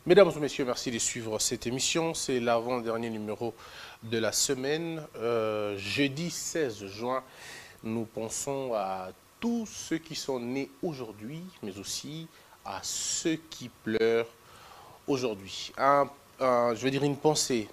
Mesdames et messieurs, merci de suivre cette émission. C'est l'avant-dernier numéro de la semaine. Jeudi 16 juin, nous pensons à tous ceux qui sont nés aujourd'hui, mais aussi à ceux qui pleurent aujourd'hui. Je veux dire une pensée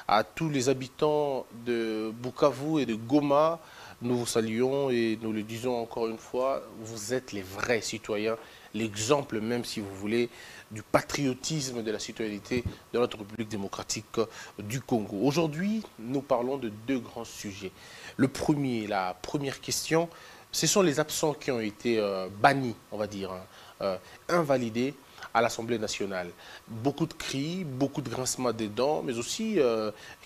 à tous les habitants de Bukavu et de Goma. Nous vous saluons et nous le disons encore une fois, vous êtes les vrais citoyens, l'exemple même, si vous voulez, du patriotisme de la citoyenneté de notre République démocratique du Congo. Aujourd'hui, nous parlons de deux grands sujets. Le premier, la première question, ce sont les absents qui ont été bannis, on va dire, invalidés à l'Assemblée nationale. Beaucoup de cris, beaucoup de grincements des dents, mais aussi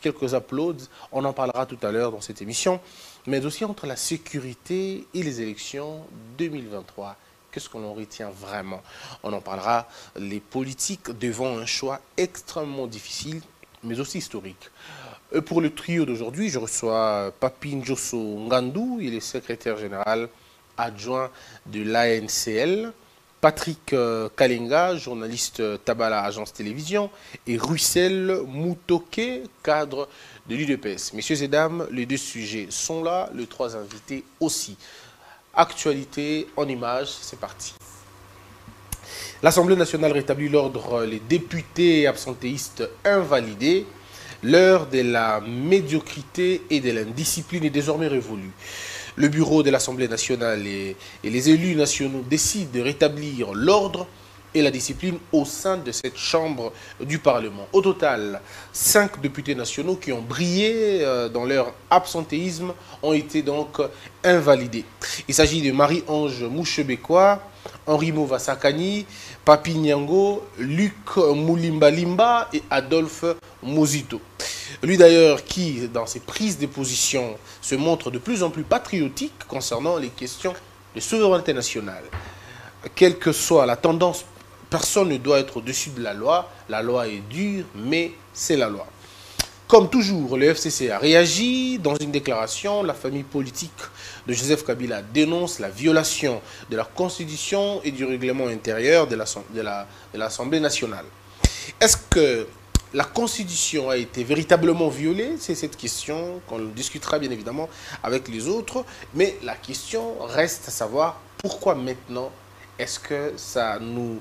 quelques applaudissements. On en parlera tout à l'heure dans cette émission. Mais aussi entre la sécurité et les élections 2023. Qu'est-ce qu'on en retient vraiment? On en parlera, les politiques devant un choix extrêmement difficile, mais aussi historique. Pour le trio d'aujourd'hui, je reçois Papi Njosso Ngandou, il est secrétaire général adjoint de l'ANCL. Patrick Kalenga, journaliste Tabala Agence Télévision, et Russell Moutoké, cadre de l'UDPS. Messieurs et dames, les deux sujets sont là, les trois invités aussi. Actualité en images, c'est parti. L'Assemblée nationale rétablit l'ordre, les députés absentéistes invalidés. L'heure de la médiocrité et de l'indiscipline est désormais révolue. Le bureau de l'Assemblée nationale et les élus nationaux décident de rétablir l'ordre et la discipline au sein de cette chambre du Parlement. Au total, 5 députés nationaux qui ont brillé dans leur absentéisme ont été donc invalidés. Il s'agit de Marie-Ange Mouchebekwa, Henri Movasakani, Papi Nyango, Luc Moulimbalimba et Adolphe Mozito. Lui d'ailleurs qui, dans ses prises de position, se montre de plus en plus patriotique concernant les questions de souveraineté nationale. Quelle que soit la tendance, personne ne doit être au-dessus de la loi. La loi est dure, mais c'est la loi. Comme toujours, le FCC a réagi. Dans une déclaration, la famille politique de Joseph Kabila dénonce la violation de la Constitution et du règlement intérieur de l'Assemblée nationale. Est-ce que la Constitution a été véritablement violée? C'est cette question qu'on discutera bien évidemment avec les autres. Mais la question reste à savoir pourquoi maintenant est-ce que ça nous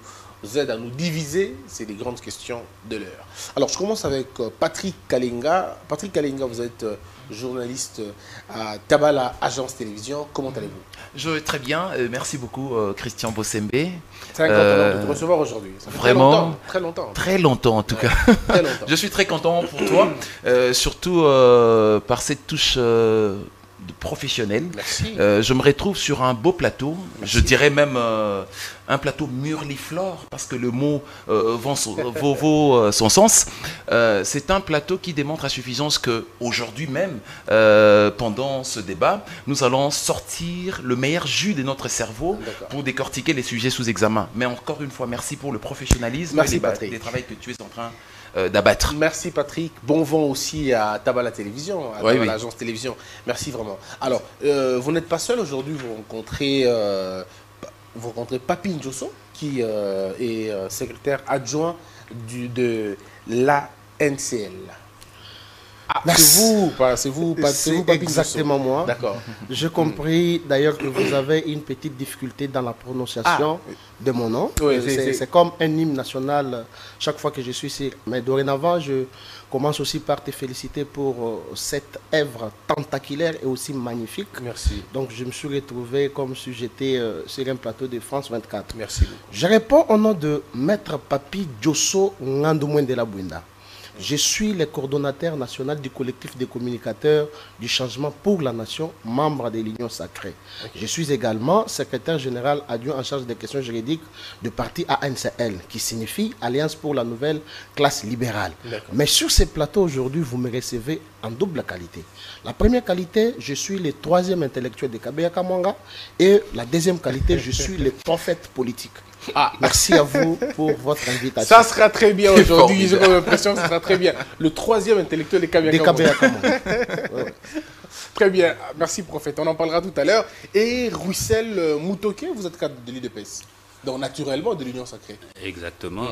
aide à nous diviser? C'est les grandes questions de l'heure. Alors, je commence avec Patrick Kalenga. Patrick Kalenga, vous êtes journaliste à Tabala Agence Télévision. Comment allez-vous? Je vais très bien. Merci beaucoup, Christian Bossembe. C'est un grand honneur de te recevoir aujourd'hui. Ça fait vraiment, très longtemps. Très longtemps, en tout cas. Très longtemps. Je suis très content pour toi, surtout par cette touche professionnel. Merci. Je me retrouve sur un beau plateau. Merci. Je dirais même un plateau murliflore parce que le mot vaut son sens. C'est un plateau qui démontre à suffisance que aujourd'hui même, pendant ce débat, nous allons sortir le meilleur jus de notre cerveau pour décortiquer les sujets sous examen. Mais encore une fois, merci pour le professionnalisme et les travaux que tu es en train d'abattre. Merci Patrick. Bon vent aussi à Tabala Télévision, à Tabala Agence Télévision. Merci vraiment. Alors, vous n'êtes pas seul aujourd'hui, vous rencontrez Papi Njosso, qui est secrétaire adjoint de l'ANCL. Ah, c'est vous, Papi exactement moi. D'accord. J'ai compris d'ailleurs que vous avez une petite difficulté dans la prononciation de mon nom. Oui, c'est comme un hymne national chaque fois que je suis ici. Mais dorénavant, je commence aussi par te féliciter pour cette œuvre tentaculaire et aussi magnifique. Merci. Donc je me suis retrouvé comme si j'étais sur un plateau de France 24. Merci beaucoup. Je réponds au nom de Maître Papi Njosso Ngandou de la Bouinda. Je suis le coordonnateur national du collectif des communicateurs du changement pour la nation, membre de l'Union sacrée. Je suis également secrétaire général adjoint en charge des questions juridiques du parti ANCL, qui signifie Alliance pour la nouvelle classe libérale. Mais sur ces plateaux aujourd'hui, vous me recevez en double qualité. La première qualité, je suis le troisième intellectuel de Kabeya Kamwanga, et la deuxième qualité, je suis le prophète politique. Merci à vous pour votre invitation. Ça sera très bien aujourd'hui, j'ai l'impression que ça sera très bien. Le troisième intellectuel de Kabeya Kamwanga. Très bien, merci prophète, on en parlera tout à l'heure. Et Russell Moutoké, vous êtes cadre de l'UDPS. Donc naturellement de l'Union sacrée. Exactement.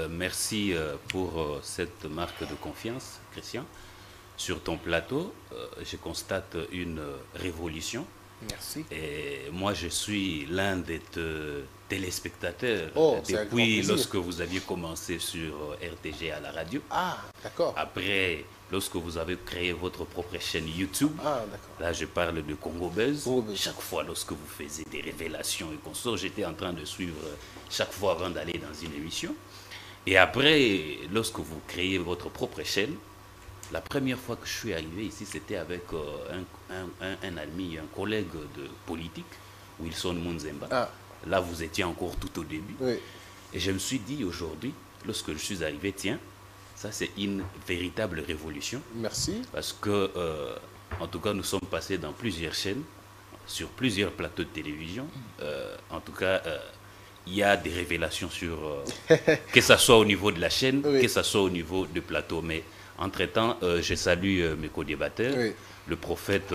Merci pour cette marque de confiance, Christian. Sur ton plateau, je constate une révolution. Merci. Et moi, je suis l'un des téléspectateurs depuis lorsque vous aviez commencé sur RTG à la radio. Ah, d'accord. Après, lorsque vous avez créé votre propre chaîne YouTube. Ah, d'accord. Là, je parle de Congo Buzz. Chaque fois, lorsque vous faisiez des révélations et consorts, j'étais en train de suivre chaque fois avant d'aller dans une émission. Et après, lorsque vous créez votre propre chaîne, la première fois que je suis arrivé ici, c'était avec un ami, un collègue de politique, Wilson Munzemba. Ah. Là, vous étiez encore tout au début. Oui. Et je me suis dit aujourd'hui, lorsque je suis arrivé, tiens, ça c'est une véritable révolution. Merci. Parce que, en tout cas, nous sommes passés dans plusieurs chaînes, sur plusieurs plateaux de télévision. En tout cas, il y a des révélations sur, que ce soit au niveau de la chaîne, que ce soit au niveau du plateau. Mais entre-temps, je salue mes co-débatteurs, le prophète,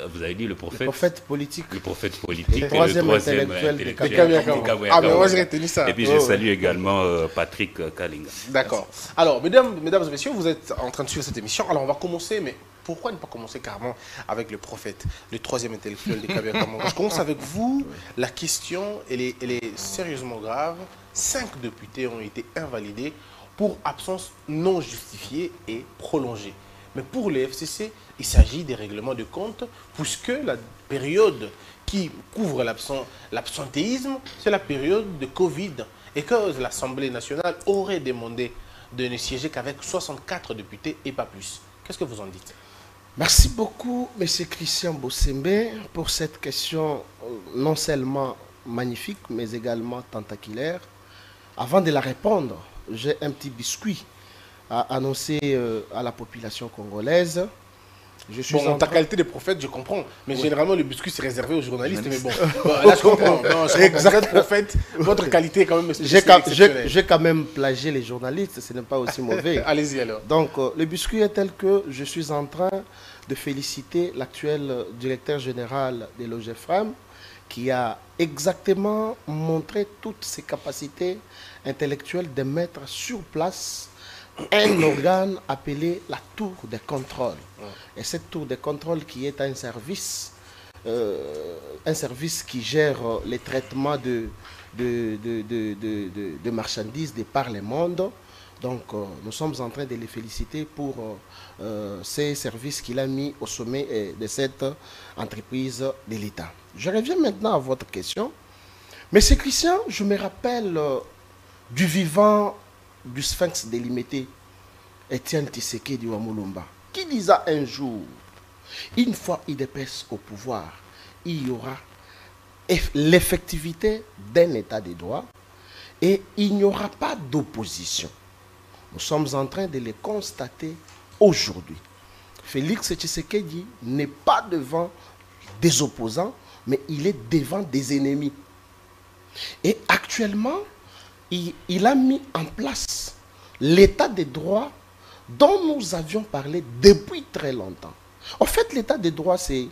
vous avez dit le prophète? Le prophète politique. Le prophète politique. Le troisième intellectuel de Kabiakawa. Ah, mais moi j'ai retenu ça. Et puis je salue également Patrick Kalinga. D'accord. Alors, mesdames et messieurs, vous êtes en train de suivre cette émission. Alors, on va commencer, mais pourquoi ne pas commencer carrément avec le prophète, le troisième intellectuel de Kabiakawa? Je commence avec vous. La question, elle est sérieusement grave. 5 députés ont été invalidés pour absence non justifiée et prolongée. Mais pour les FCC, il s'agit des règlements de compte, puisque la période qui couvre l'absentéisme, c'est la période de Covid, et que l'Assemblée nationale aurait demandé de ne siéger qu'avec 64 députés et pas plus. Qu'est-ce que vous en dites? Merci beaucoup, M. Christian Bossembe, pour cette question non seulement magnifique, mais également tentaculaire. Avant de la répondre, j'ai un petit biscuit à annoncer à la population congolaise. Je suis bon, ta qualité de prophète, je comprends. Mais généralement, le biscuit, c'est réservé aux journalistes. Mais bon, là, je comprends. Non, je comprends. Vous êtes prophète, votre qualité est quand même exceptionnelle. J'ai quand même plagié les journalistes, ce n'est pas aussi mauvais. Allez-y alors. Donc, le biscuit est tel que je suis en train de féliciter l'actuel directeur général de l'OGFRAM, qui a exactement montré toutes ses capacités intellectuelles de mettre sur place un organe appelé la tour de contrôle. Et cette tour de contrôle qui est un service qui gère les traitements de marchandises de par le monde. Donc, nous sommes en train de les féliciter pour ces services qu'il a mis au sommet de cette entreprise de l'État. Je reviens maintenant à votre question. Monsieur Christian, je me rappelle du vivant du sphinx délimité, Étienne Tshisekedi Wamulumba, qui disait un jour, une fois UDPS au pouvoir, il y aura l'effectivité d'un état de droit et il n'y aura pas d'opposition. Nous sommes en train de le constater aujourd'hui. Félix Tshisekedi n'est pas devant des opposants, mais il est devant des ennemis. Et actuellement, il a mis en place l'état de droit dont nous avions parlé depuis très longtemps. En fait, l'état de droit, c'est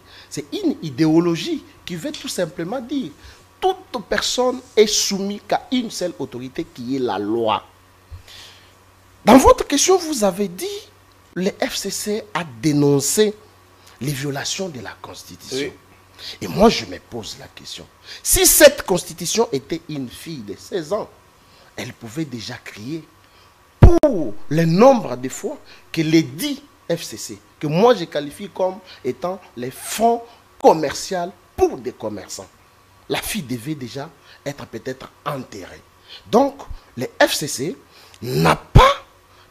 une idéologie qui veut tout simplement dire toute personne est soumise qu'à une seule autorité qui est la loi. Dans votre question, vous avez dit le FCC a dénoncé les violations de la Constitution. Oui. Et moi, je me pose la question. Si cette Constitution était une fille de 16 ans, elle pouvait déjà crier pour le nombre de fois que les 10 FCC, que moi je qualifie comme étant les fonds commerciaux pour des commerçants. La fille devait déjà être peut-être enterrée. Donc, le FCC n'a pas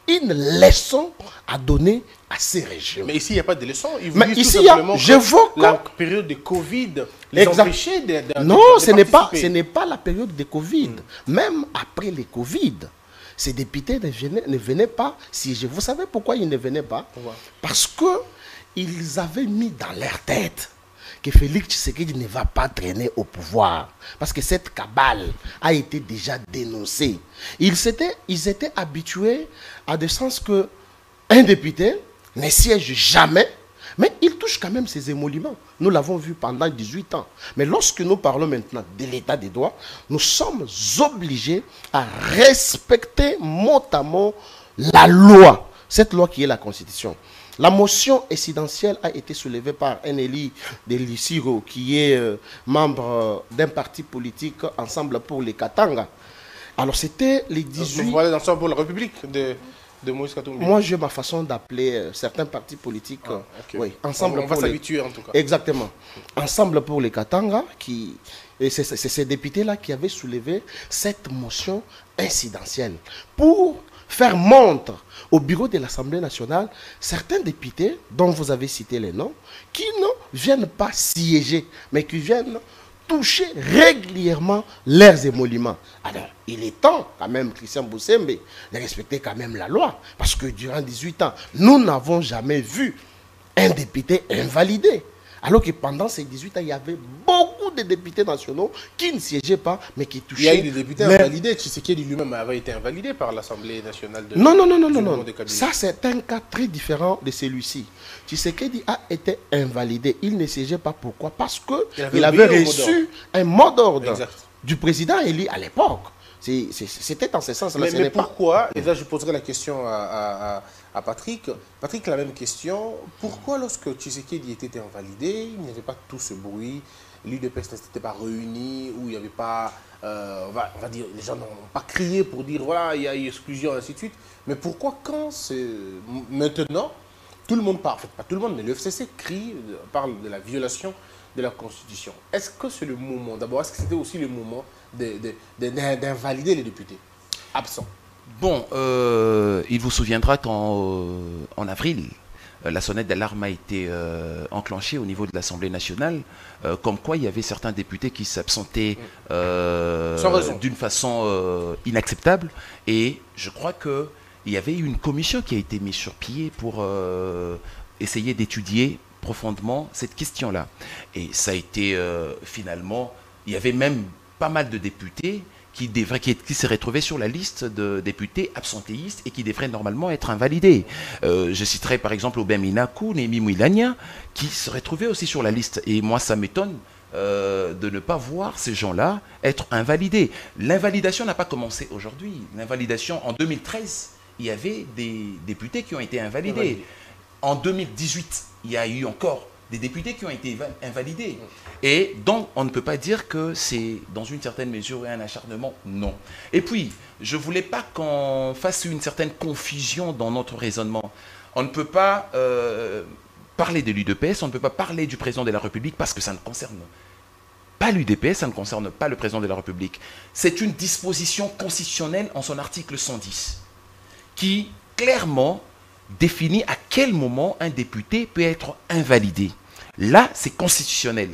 une leçon à donner à ces régimes. Mais ici, il n'y a pas de leçon. Mais ici, j'évoque la période de Covid, les empêcher non, ce n'est pas la période de Covid. Même après le Covid, ces députés ne venaient pas siéger. Vous savez pourquoi ils ne venaient pas? Parce qu'ils avaient mis dans leur tête que Félix Tshisekedi ne va pas traîner au pouvoir. Parce que cette cabale a été déjà dénoncée. Ils étaient habitués à de sens que un député ne siège jamais, Mais il touche quand même ses émoluments. Nous l'avons vu pendant 18 ans. Mais lorsque nous parlons maintenant de l'état des droits, nous sommes obligés à respecter mot à mot la loi. Cette loi qui est la Constitution. La motion incidentielle a été soulevée par Eneli Delisiro, qui est membre d'un parti politique, Ensemble pour les Katanga. Alors c'était les 18... Vous parlez d'Ensemble pour la République de Moïse Katumbi. Moi, j'ai ma façon d'appeler certains partis politiques. Okay. Oui, Ensemble on va s'habituer en tout cas. Exactement. Ensemble pour les Katanga, et c'est ces députés-là qui avaient soulevé cette motion incidentielle pour faire montre au bureau de l'Assemblée nationale certains députés dont vous avez cité les noms qui ne viennent pas siéger, mais qui viennent toucher régulièrement leurs émoluments. Alors, il est temps quand même, Christian Boussembe, de respecter quand même la loi. Parce que durant 18 ans, nous n'avons jamais vu un député invalidé. Alors que pendant ces 18 ans, il y avait beaucoup de députés nationaux qui ne siégeaient pas, mais qui touchaient... Il y a eu des députés invalidés. Tshisekedi lui-même avait été invalidé par l'Assemblée nationale de... Non. Ça, c'est un cas très différent de celui-ci. Tshisekedi a été invalidé. Il ne siégeait pas. Pourquoi? Parce qu'il avait reçu un mot d'ordre du président élu à l'époque. C'était dans ce sens-là. Mais pourquoi, et là je poserai la question à Patrick. Patrick, la même question. Pourquoi lorsque Tshisekedi était invalidé, il n'y avait pas tout ce bruit, l'UDPS n'était pas réunie, où il n'y avait pas, on va dire, les gens n'ont pas crié pour dire voilà, il y a eu exclusion, ainsi de suite. Mais pourquoi quand c'est maintenant, tout le monde parle, en fait pas tout le monde, mais le FCC crie, parle de la violation de la Constitution. Est-ce que c'est le moment, d'abord, est-ce que c'était aussi le moment d'invalider les députés absents? Bon, il vous souviendra qu'en avril, la sonnette d'alarme a été enclenchée au niveau de l'Assemblée nationale, comme quoi il y avait certains députés qui s'absentaient d'une façon inacceptable. Et je crois qu'il y avait une commission qui a été mise sur pied pour essayer d'étudier profondément cette question-là. Et ça a été finalement, il y avait même pas mal de députés qui se retrouvaient sur la liste de députés absentéistes et qui devraient normalement être invalidés. Je citerai par exemple Obem Inaku, Némi Mouilania, qui se retrouvaient aussi sur la liste. Et moi, ça m'étonne de ne pas voir ces gens-là être invalidés. L'invalidation n'a pas commencé aujourd'hui. L'invalidation, en 2013, il y avait des députés qui ont été invalidés. En 2018, il y a eu encore des députés qui ont été invalidés. Et donc, on ne peut pas dire que c'est, dans une certaine mesure, un acharnement. Non. Et puis, je ne voulais pas qu'on fasse une certaine confusion dans notre raisonnement. On ne peut pas parler de l'UDPS, on ne peut pas parler du président de la République parce que ça ne concerne pas l'UDPS, ça ne concerne pas le président de la République. C'est une disposition constitutionnelle en son article 110 qui, clairement, définit à quel moment un député peut être invalidé. Là, c'est constitutionnel.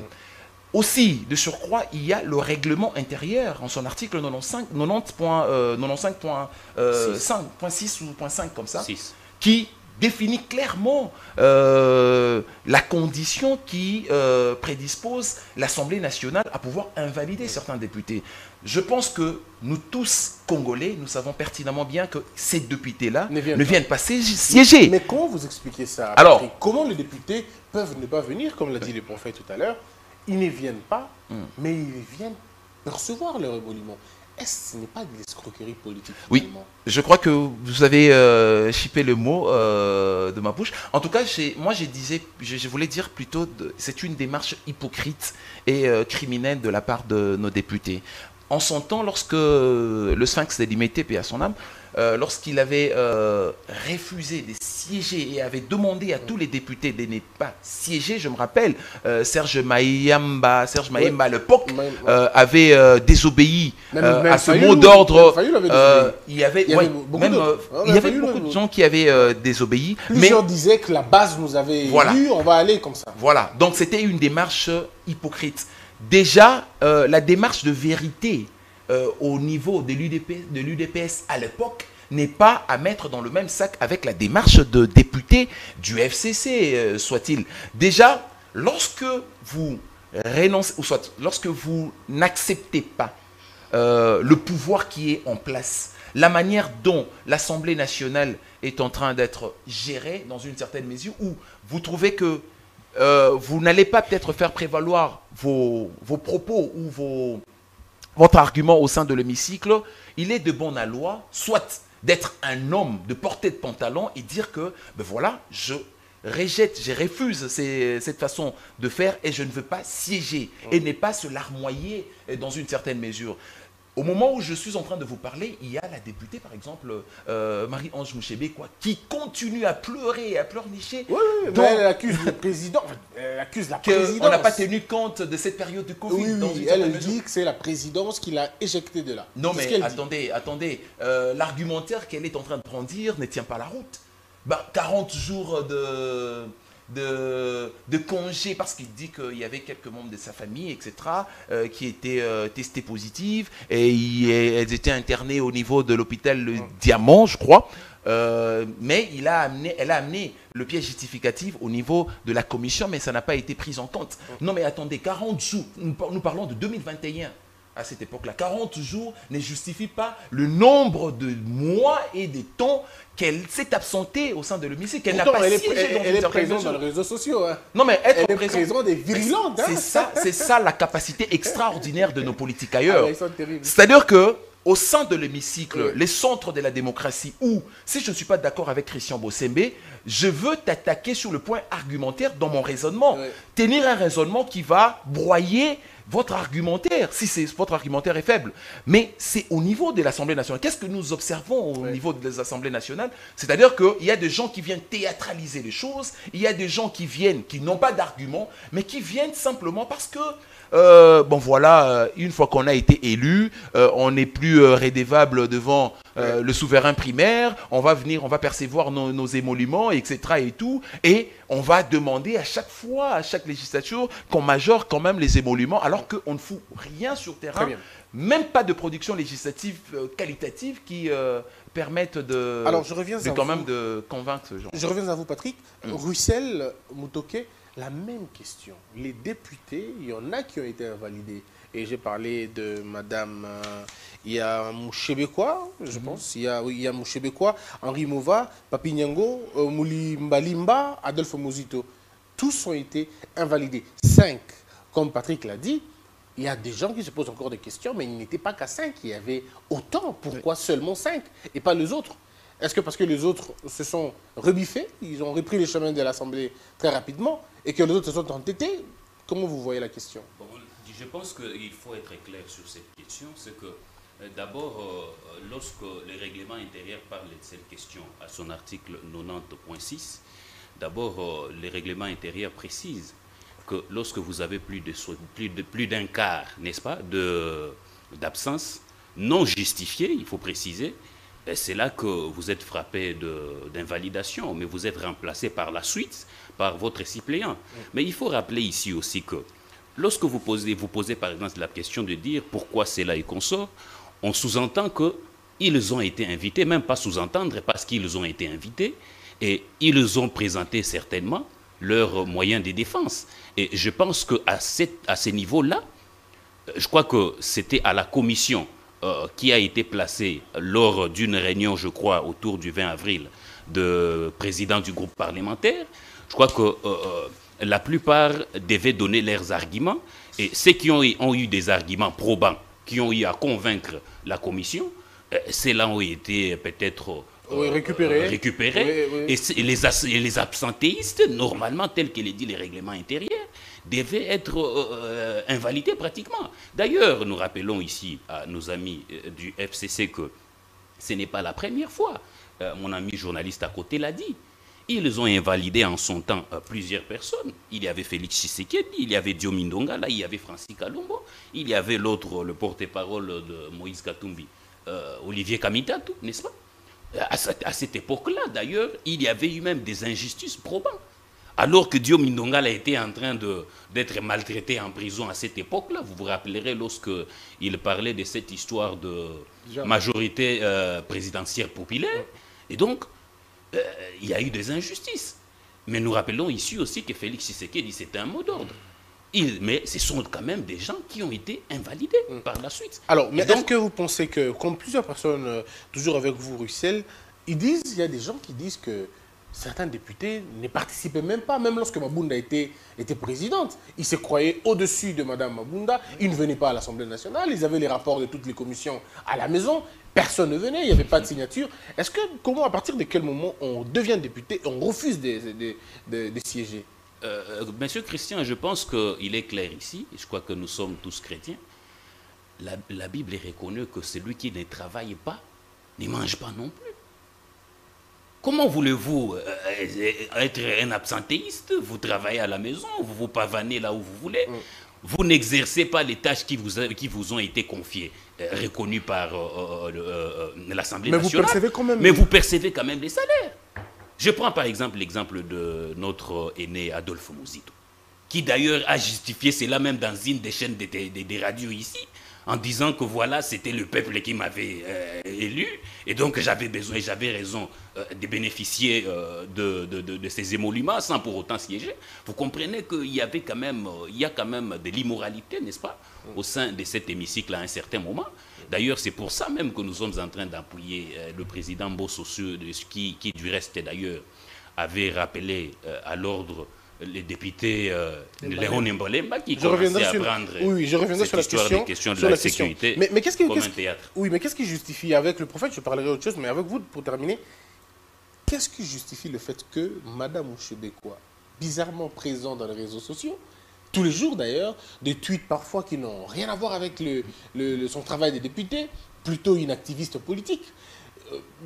Aussi, de surcroît, il y a le règlement intérieur en son article 90.6 ou .5 comme ça, 6. Qui définit clairement la condition qui prédispose l'Assemblée nationale à pouvoir invalider certains députés. Je pense que nous tous, Congolais, nous savons pertinemment bien que ces députés-là ne viennent pas siéger. Mais comment vous expliquez ça? Alors, comment les députés peuvent ne pas venir, comme l'a dit le prophète tout à l'heure? Ils ne viennent pas, mais ils viennent percevoir leur émolument. Est-ce que ce n'est pas de l'escroquerie politique? Oui, je crois que vous avez chippé le mot de ma bouche. En tout cas, je voulais dire plutôt, c'est une démarche hypocrite et criminelle de la part de nos députés. En son temps, lorsque le Sphinx Délimité, paix à son âme, lorsqu'il avait refusé de siéger et avait demandé à tous les députés de ne pas siéger, je me rappelle, Serge Maïamba à l'époque, avait désobéi à ce mot d'ordre. Il y avait beaucoup de gens qui avaient désobéi. Plusieurs disaient que la base nous avait élu, on va aller comme ça. Voilà, donc c'était une démarche hypocrite. Déjà, la démarche de vérité au niveau de l'UDPS à l'époque n'est pas à mettre dans le même sac avec la démarche de député du FCC, soit-il. Déjà, lorsque vous renoncez, ou soit lorsque vous n'acceptez pas le pouvoir qui est en place, la manière dont l'Assemblée nationale est en train d'être gérée dans une certaine mesure, où vous trouvez que vous n'allez pas peut-être faire prévaloir vos propos ou votre argument au sein de l'hémicycle, il est de bon aloi, soit d'être un homme, de porter de pantalon et dire que, ben voilà, je rejette, je refuse cette façon de faire et je ne veux pas siéger et n'est pas se larmoyer dans une certaine mesure. Au moment où je suis en train de vous parler, il y a la députée, par exemple, Marie-Ange Mouchébé, qui continue à pleurer et à pleurnicher. Oui, mais elle accuse le président, elle accuse la présidence. On n'a pas tenu compte de cette période de Covid. Oui, elle dit que c'est la présidence qui l'a éjectée de là. Non, mais attendez, l'argumentaire qu'elle est en train de brandir ne tient pas la route. 40 jours de congé parce qu'il dit qu'il y avait quelques membres de sa famille, etc., qui étaient testés positifs et elles étaient internées au niveau de l'hôpital Le Diamant, je crois. Mais elle a amené le piège justificatif au niveau de la commission, mais ça n'a pas été pris en compte. Non, mais attendez, 40 jours, nous parlons de 2021. À cette époque-là, 40 jours ne justifient pas le nombre de mois et de temps qu'elle s'est absentée au sein de l'hémicycle, qu'elle n'a pas siégé dans elle est présente dans les réseaux sociaux. Hein. Non, mais être elle est présente et virulente. C'est ça la capacité extraordinaire de nos politiques ailleurs. C'est-à-dire que au sein de l'hémicycle, les centres de la démocratie, où, si je ne suis pas d'accord avec Christian Bossembe, je veux t'attaquer sur le point argumentaire dans mon raisonnement. Tenir un raisonnement qui va broyer votre argumentaire, si votre argumentaire est faible. Mais c'est au niveau de l'Assemblée nationale. Qu'est-ce que nous observons au niveau des Assemblées nationales? C'est-à-dire qu'il y a des gens qui viennent théâtraliser les choses, il y a des gens qui n'ont pas d'arguments, mais qui viennent simplement parce que bon voilà, une fois qu'on a été élu, on n'est plus rédévable devant le souverain primaire, on va percevoir nos émoluments, etc. et tout, et on va demander à chaque fois, à chaque législature, qu'on majore quand même les émoluments, alors qu'on ne fout rien sur terrain, même pas de production législative qualitative qui permettent de convaincre ce genre. Je reviens à vous, Patrick. Russell Mutoke, la même question. Les députés, il y en a qui ont été invalidés. Et j'ai parlé de Madame Mouchébekwa, je pense. Il y a Mouchébekwa, Henri Mova, Papi Nyango, Mouli Mbalimba, Adolphe Mozito. Tous ont été invalidés. 5, comme Patrick l'a dit, il y a des gens qui se posent encore des questions, mais il n'était pas qu'à 5. Il y avait autant. Pourquoi seulement 5 et pas les autres? Est-ce que parce que les autres se sont rebiffés, ils ont repris les chemins de l'Assemblée très rapidement, et que les autres se sont entêtés? Comment vous voyez la question? Bon, je pense qu'il faut être clair sur cette question. C'est que d'abord, lorsque le règlement intérieur parle de cette question à son article 90.6, d'abord, le règlement intérieur précise que lorsque vous avez plus d'un quart, n'est-ce pas, d'absence non justifiée, il faut préciser, c'est là que vous êtes frappé d'invalidation, mais vous êtes remplacé par la suite par votre suppléant. Mais il faut rappeler ici aussi que lorsque vous posez par exemple la question de dire pourquoi c'est là et consort, on sous-entend qu'ils ont été invités, même pas sous-entendre parce qu'ils ont été invités, et ils ont présenté certainement leurs moyens de défense. Et je pense qu'à ce niveau-là, je crois que c'était à la commission qui a été placée lors d'une réunion, je crois, autour du 20 avril, de président du groupe parlementaire. Je crois que la plupart devaient donner leurs arguments, et ceux qui ont eu des arguments probants, qui ont eu à convaincre la commission, ceux-là ont été peut-être récupérés. Oui. Et les absentéistes, normalement, tels que les dit les règlements intérieurs, devaient être invalidés pratiquement. D'ailleurs, nous rappelons ici à nos amis du FCC que ce n'est pas la première fois. Mon ami journaliste à côté l'a dit. Ils ont invalidé en son temps plusieurs personnes. Il y avait Félix Tshisekedi, il y avait Diomi Ndonga, là il y avait Francis Kalombo, il y avait l'autre, le porte-parole de Moïse Katumbi, Olivier Kamitatou, n'est-ce pas? À cette époque-là, d'ailleurs, il y avait eu même des injustices probantes. Alors que Diomi Ndonga a été en train d'être maltraité en prison à cette époque-là, vous vous rappellerez lorsqu'il parlait de cette histoire de majorité présidentielle populaire. Et donc, il y a eu des injustices. Mais nous rappelons ici aussi que Félix Tshisekedi, c'était un mot d'ordre. Mais ce sont quand même des gens qui ont été invalidés par la suite. Alors, mais est-ce que vous pensez que, comme plusieurs personnes, toujours avec vous, Russell, il y a des gens qui disent que certains députés ne participaient même pas, même lorsque Mabunda était présidente. Ils se croyaient au-dessus de Mme Mabunda, ils ne venaient pas à l'Assemblée nationale, ils avaient les rapports de toutes les commissions à la maison, personne ne venait, il n'y avait pas de signature. Est-ce que, à partir de quel moment on devient député et on refuse de siéger? Monsieur Christian, je pense qu'il est clair ici, et je crois que nous sommes tous chrétiens, la Bible est reconnue que celui qui ne travaille pas ne mange pas non plus. Comment voulez-vous être un absentéiste? Vous travaillez à la maison, vous vous pavanez là où vous voulez. Vous n'exercez pas les tâches qui vous ont été confiées, reconnues par l'Assemblée nationale. Vous percevez quand même... Mais vous percevez quand même des salaires. Je prends par exemple l'exemple de notre aîné Adolphe Mouzito, qui d'ailleurs a justifié cela même dans une des chaînes des radios ici, en disant que voilà, c'était le peuple qui m'avait élu, et donc j'avais raison de bénéficier de ces émoluments sans pour autant siéger. Vous comprenez qu'il y a quand même de l'immoralité, n'est-ce pas, au sein de cet hémicycle à un certain moment. D'ailleurs, c'est pour ça même que nous sommes en train d'appuyer le président Bossossou, qui du reste d'ailleurs avait rappelé à l'ordre les députés Léon Mbolemba qui commençaient à prendre je reviendrai sur la question de la sécurité mais qu'est-ce comme un théâtre. Oui, mais qu'est-ce qui justifie, avec le prophète, je parlerai autre chose, mais avec vous, pour terminer, qu'est-ce qui justifie le fait que Mme Mouchebekwa, bizarrement présent dans les réseaux sociaux, tous les jours d'ailleurs, des tweets parfois qui n'ont rien à voir avec son travail de député, plutôt une activiste politique,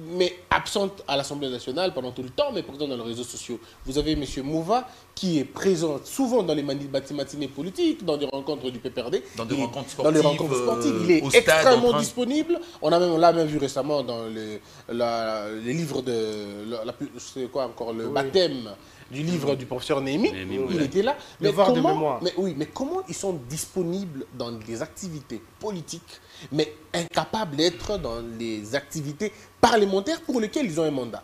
mais absente à l'Assemblée nationale pendant tout le temps, mais présent dans les réseaux sociaux. Vous avez M. Mouva qui est présent souvent dans les matinées politiques, dans des rencontres du PPRD, dans des rencontres sportives. Il est extrêmement disponible. On l'a même vu récemment dans les livres de... c'est quoi encore, le baptême du livre du professeur Néhémie. Il était là. Mais comment ils sont disponibles dans les activités politiques, mais incapables d'être dans les activités parlementaires pour lesquelles ils ont un mandat?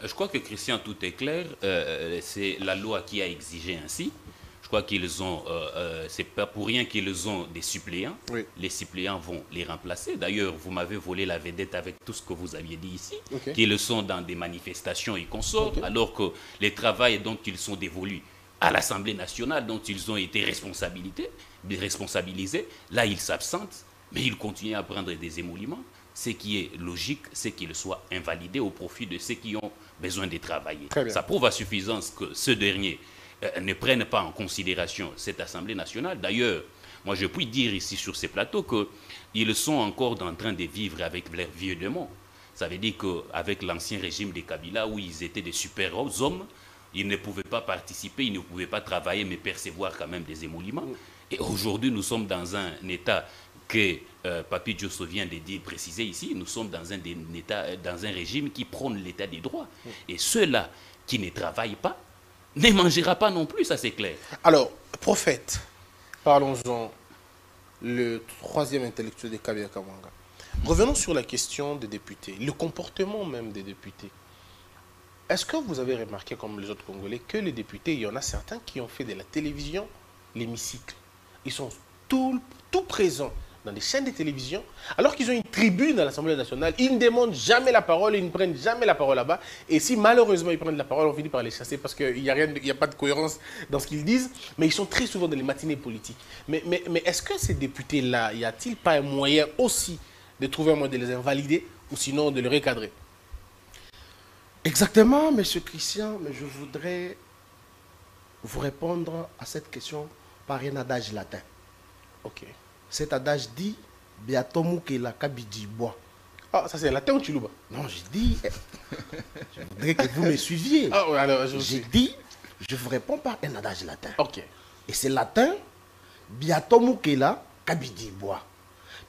Je crois que, Christian, tout est clair. C'est la loi qui a exigé ainsi. Je crois qu'ils ont, c'est pas pour rien qu'ils ont des suppléants. Oui. Les suppléants vont les remplacer. D'ailleurs, vous m'avez volé la vedette avec tout ce que vous aviez dit ici, qu'ils sont dans des manifestations et consorts, alors que les travails dont ils sont dévolus à l'Assemblée nationale, dont ils ont été responsabilisés, là, ils s'absentent, mais ils continuent à prendre des émoluments. Ce qui est logique, c'est qu'ils soient invalidés au profit de ceux qui ont besoin de travailler. Ça prouve à suffisance que ceux derniers ne prennent pas en considération cette Assemblée nationale. D'ailleurs, moi je puis dire ici sur ces plateaux qu'ils sont encore en train de vivre avec leurs vieux démons. Ça veut dire qu'avec l'ancien régime de Kabila, où ils étaient des super hommes, ils ne pouvaient pas participer, ils ne pouvaient pas travailler, mais percevoir quand même des émoluments. Et aujourd'hui, nous sommes dans un état que Papi Diosso vient de préciser ici, nous sommes dans un régime qui prône l'état des droits. Et ceux-là qui ne travaillent pas ne mangera pas non plus, ça c'est clair. Alors, prophète, parlons-en, le troisième intellectuel de Kabila Kamanga. Revenons sur la question des députés, le comportement même des députés. Est-ce que vous avez remarqué, comme les autres Congolais, que les députés, il y en a certains qui ont fait de la télévision l'hémicycle. Ils sont tout présents dans des chaînes de télévision, alors qu'ils ont une tribune à l'Assemblée nationale. Ils ne demandent jamais la parole, ils ne prennent jamais la parole là-bas. Et si malheureusement ils prennent la parole, on finit par les chasser parce qu'il n'y a pas de cohérence dans ce qu'ils disent. Mais ils sont très souvent dans les matinées politiques. Mais est-ce que ces députés-là, y a-t-il pas un moyen aussi de trouver un moyen de les invalider ou sinon de les recadrer? Exactement, M. Christian, mais je voudrais vous répondre à cette question par un adage latin. Ok. Cet adage dit « Biatomu ke la kabidi bois ». Ah, ça c'est latin ou Chiluba? Non, je dis, je voudrais que vous me suiviez. Ah, ouais, alors, j'ai dit, je vous réponds par un adage latin. Ok. Et c'est latin, « Biatomu ke la kabidi bois ».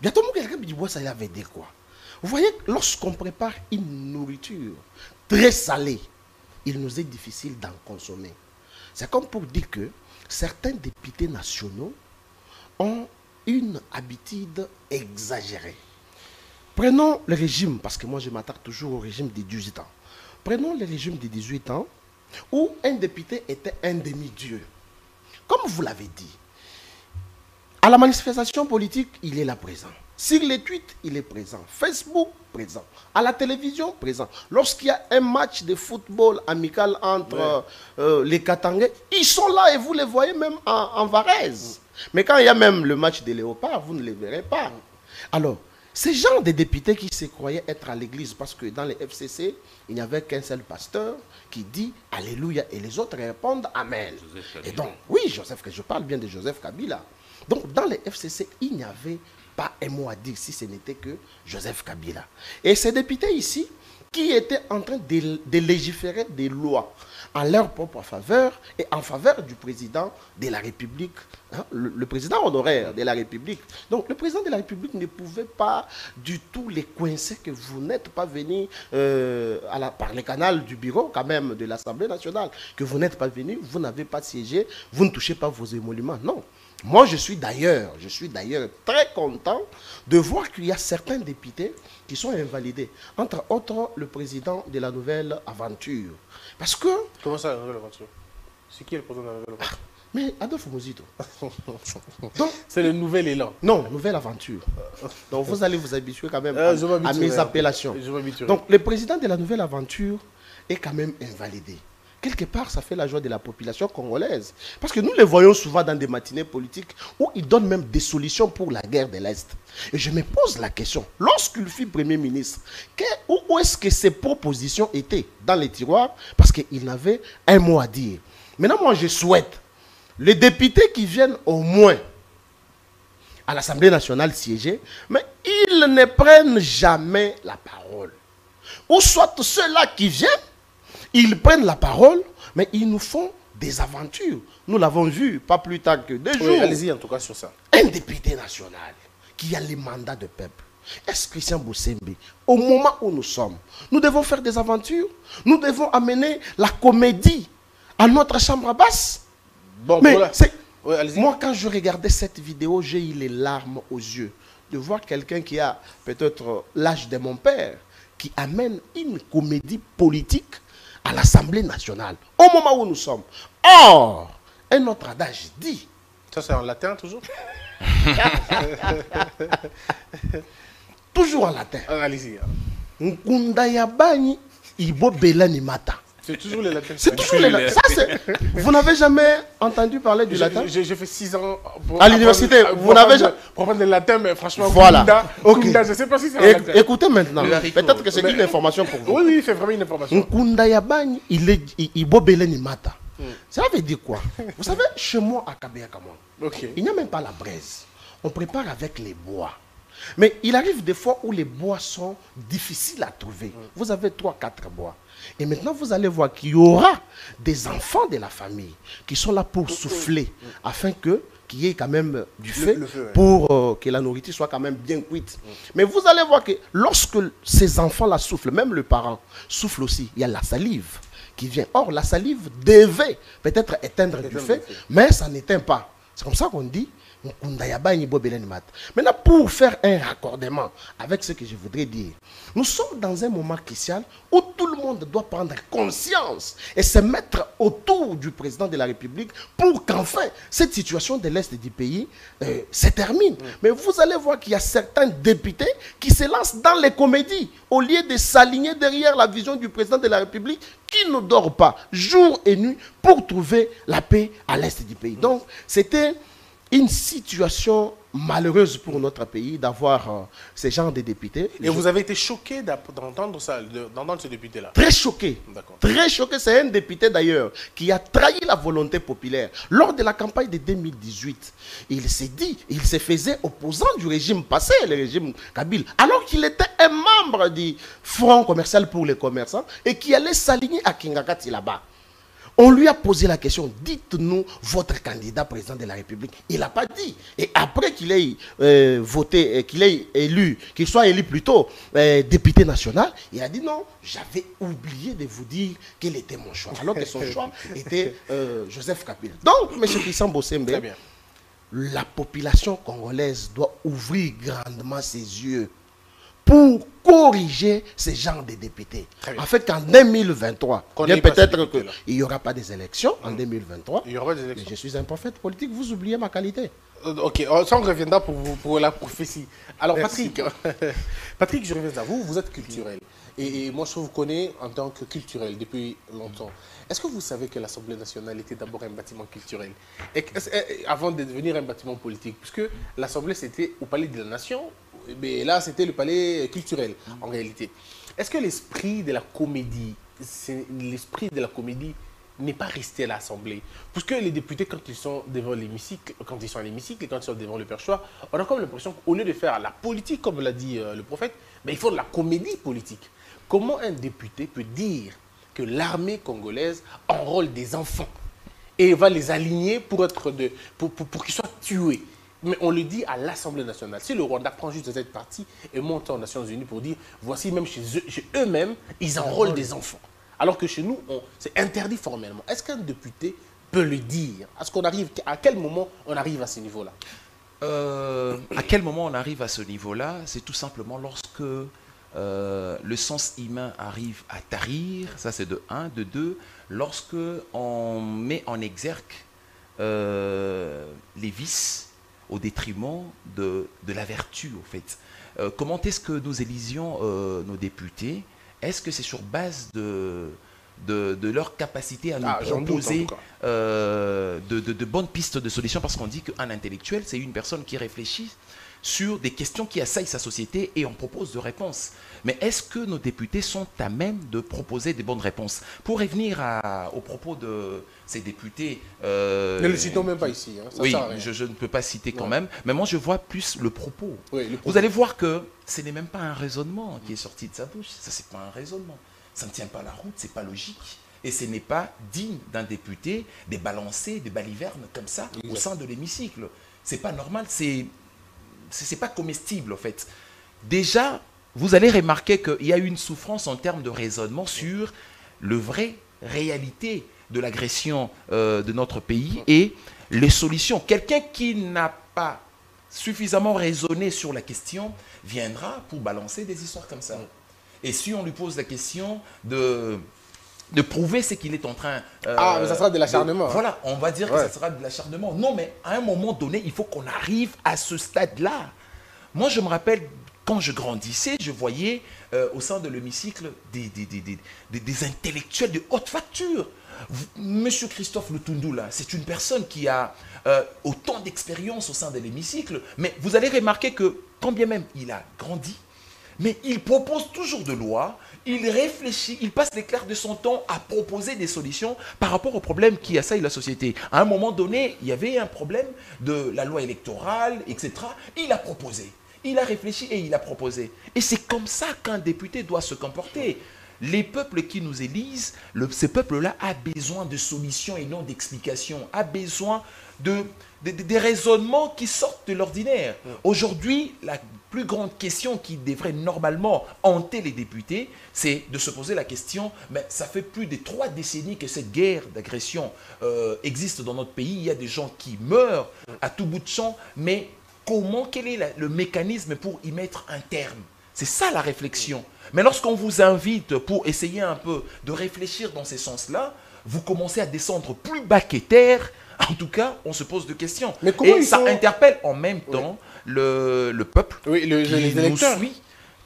Biatomu ke la kabidi bois, ça veut dire quoi? Vous voyez, lorsqu'on prépare une nourriture très salée, il nous est difficile d'en consommer. C'est comme pour dire que certains députés nationaux ont une habitude exagérée. Prenons le régime, parce que moi je m'attaque toujours au régime des 18 ans. Prenons le régime des 18 ans, où un député était un demi-dieu. Comme vous l'avez dit, À la manifestation politique, il est là présent. Sur les tweets, il est présent. Facebook, présent. À la télévision, présent. Lorsqu'il y a un match de football amical entre les Katangais, ils sont là et vous les voyez même en Varèse. Mais quand il y a même le match des léopards, vous ne les verrez pas. Alors, ces gens de députés qui se croyaient être à l'église, parce que dans les FCC, il n'y avait qu'un seul pasteur qui dit Alléluia et les autres répondent Amen. Et donc, oui, je parle bien de Joseph Kabila. Donc, dans les FCC, il n'y avait pas un mot à dire si ce n'était que Joseph Kabila. Et ces députés ici, qui étaient en train de légiférer des lois en leur propre faveur et en faveur du président de la République, hein, le président honoraire de la République. Donc le président de la République ne pouvait pas du tout les coincer que vous n'êtes pas venu par le canal du bureau quand même de l'Assemblée nationale, que vous n'êtes pas venu, vous n'avez pas siégé, vous ne touchez pas vos émoluments. Non. Moi, je suis d'ailleurs très content de voir qu'il y a certains députés qui sont invalidés. Entre autres, le président de la Nouvelle Aventure. Parce que... Comment ça, la Nouvelle Aventure? C'est qui le président de la Nouvelle Aventure? Mais Adolphe Muzito. C'est le nouvel élan. Non, Nouvelle Aventure. Donc vous allez vous habituer quand même à mes appellations. Donc le président de la Nouvelle Aventure est quand même invalidé. Quelque part, ça fait la joie de la population congolaise. Parce que nous les voyons souvent dans des matinées politiques où ils donnent même des solutions pour la guerre de l'Est. Et je me pose la question, lorsqu'il fut Premier ministre, où est-ce que ces propositions étaient? Dans les tiroirs? Parce qu'il n'avait un mot à dire. Maintenant, moi, je souhaite les députés qui viennent au moins à l'Assemblée nationale siéger, mais ils ne prennent jamais la parole. Ou soit ceux-là qui viennent, ils prennent la parole, mais ils nous font des aventures. Nous l'avons vu, pas plus tard que 2 jours. Allez-y en tout cas sur ça. Un député national qui a les mandats de peuple. Est-ce Christian Boussembe, au moment où nous sommes, nous devons faire des aventures? Nous devons amener la comédie à notre chambre basse? Bon, mais voilà. Moi, quand je regardais cette vidéo, j'ai eu les larmes aux yeux de voir quelqu'un qui a peut-être l'âge de mon père, qui amène une comédie politique à l'Assemblée nationale, au moment où nous sommes. Or, un autre adage dit... Ça, c'est en latin, toujours? Toujours en latin. Allez-y. Nkunda yabani ibo belani mata. C'est toujours les latins. C'est toujours les latins. Vous n'avez jamais entendu parler du latin? J'ai fait 6 ans à l'université. Vous n'avez jamais... Pour apprendre le latin, mais franchement, voilà. Kunda, je ne sais pas si c'est en latin. Écoutez maintenant. Peut-être que c'est une information pour vous. Oui, c'est vraiment une information. Nkunda yabani ibo belani mata. Ça veut dire quoi? Vous savez, chez moi à Kabea-Kamon, il n'y a même pas la braise. On prépare avec les bois. Mais il arrive des fois où les bois sont difficiles à trouver. Vous avez 3-4 bois. Et maintenant, vous allez voir qu'il y aura des enfants de la famille qui sont là pour souffler, afin qu'il y ait quand même du feu, pour que la nourriture soit quand même bien cuite. Mais vous allez voir que lorsque ces enfants-là soufflent, même le parent souffle aussi, il y a la salive qui vient. Or, la salive devait peut-être éteindre du feu, mais ça n'éteint pas. C'est comme ça qu'on dit. Maintenant, pour faire un raccordement avec ce que je voudrais dire, nous sommes dans un moment crucial où tout le monde doit prendre conscience et se mettre autour du président de la République pour qu'enfin cette situation de l'Est du pays se termine. Mais vous allez voir qu'il y a certains députés qui se lancent dans les comédies au lieu de s'aligner derrière la vision du président de la République qui ne dort pas jour et nuit pour trouver la paix à l'Est du pays. Donc, c'était une situation malheureuse pour notre pays d'avoir ces genres de députés. Et vous avez été choqué d'entendre ça, d'entendre ce député-là? Très choqué. Très choqué. C'est un député d'ailleurs qui a trahi la volonté populaire. Lors de la campagne de 2018, il s'est dit, il se faisait opposant du régime passé, le régime Kabila, alors qu'il était un membre du Front commercial pour les commerçants et qui allait s'aligner à Kingakati là-bas. On lui a posé la question, dites-nous votre candidat président de la République. Il n'a pas dit. Et après qu'il ait voté, qu'il ait élu, qu'il soit élu plutôt député national, il a dit non, j'avais oublié de vous dire quel était mon choix. Alors que son choix était Joseph Kabila. Donc, M. Christian Boussembe, la population congolaise doit ouvrir grandement ses yeux pour corriger ce genre de députés. En fait, qu'en 2023, peut-être qu'il n'y aura pas des élections en 2023. Il y aura des élections. Mais je suis un prophète politique, vous oubliez ma qualité. Ok, ça on reviendra pour la prophétie. Alors Patrick, Patrick, je reviens à vous, vous êtes culturel. Et moi je vous connais en tant que culturel depuis longtemps. Est-ce que vous savez que l'Assemblée nationale était d'abord un bâtiment culturel avant de devenir un bâtiment politique? Puisque l'Assemblée c'était au palais de la Nation, mais là c'était le palais culturel en réalité. Est-ce que l'esprit de la comédie, n'est pas resté à l'Assemblée? Parce que les députés, quand ils sont devant l'hémicycle, quand ils sont à l'hémicycle et quand ils sont devant le perchoir, on a comme l'impression qu'au lieu de faire la politique, comme l'a dit le prophète, ben, ils font de la comédie politique. Comment un député peut dire que l'armée congolaise enrôle des enfants et va les aligner pour qu'ils soient tués? Mais on le dit à l'Assemblée nationale. Si le Rwanda prend juste cette partie et monte aux Nations Unies pour dire, voici même chez eux-mêmes, ils enrôlent des enfants. Alors que chez nous, c'est interdit formellement. Est-ce qu'un député peut le dire? À quel moment on arrive à ce niveau-là? À quel moment on arrive à ce niveau-là? C'est tout simplement lorsque le sens humain arrive à tarir, ça c'est de 1, de 2, lorsque on met en exergue les vices au détriment de la vertu, au fait. Comment est-ce que nous élisions nos députés? Est-ce que c'est sur base de leur capacité à nous proposer de bonnes pistes de solutions? Parce qu'on dit qu'un intellectuel, c'est une personne qui réfléchit sur des questions qui assaillent sa société et on propose de réponses. Mais est-ce que nos députés sont à même de proposer des bonnes réponses? Pour revenir au propos de ces députés... ne le citons même pas ici. Hein, ça oui, je ne peux pas citer quand même. Mais moi, je vois plus le propos. Oui, le propos. Vous allez voir que ce n'est même pas un raisonnement qui est sorti de sa bouche. Ça, c'est pas un raisonnement. Ça ne tient pas la route, c'est pas logique. Et ce n'est pas digne d'un député de balancer des balivernes comme ça au sein de l'hémicycle. C'est pas normal, c'est pas comestible en fait. Déjà, vous allez remarquer qu'il y a une souffrance en termes de raisonnement sur le vrai réalité de l'agression de notre pays et les solutions. Quelqu'un qui n'a pas suffisamment raisonné sur la question viendra pour balancer des histoires comme ça. Et si on lui pose la question de prouver ce qu'il est en train... mais ça sera de l'acharnement. Voilà, on va dire que ça sera de l'acharnement. Non, mais à un moment donné, il faut qu'on arrive à ce stade-là. Moi, je me rappelle, quand je grandissais, je voyais au sein de l'hémicycle des intellectuels de haute facture. Monsieur Christophe Lutundu, là, c'est une personne qui a autant d'expérience au sein de l'hémicycle, mais vous allez remarquer que, quand bien même il a grandi, mais il propose toujours de lois, il réfléchit, il passe les clairs de son temps à proposer des solutions par rapport aux problèmes qui assaillent la société. À un moment donné, il y avait un problème de la loi électorale, etc. Il a proposé, il a réfléchi et il a proposé. Et c'est comme ça qu'un député doit se comporter. Les peuples qui nous élisent, ce peuple-là a besoin de solutions et non d'explications, a besoin des raisonnements qui sortent de l'ordinaire. Aujourd'hui, la plus grande question qui devrait normalement hanter les députés, c'est de se poser la question, mais ça fait plus de 3 décennies que cette guerre d'agression existe dans notre pays. Il y a des gens qui meurent à tout bout de champ, mais quel est le mécanisme pour y mettre un terme? C'est ça la réflexion. Mais lorsqu'on vous invite pour essayer un peu de réfléchir dans ces sens-là, vous commencez à descendre plus bas que terre. En tout cas, on se pose des questions. Mais comment ça interpelle en même temps le peuple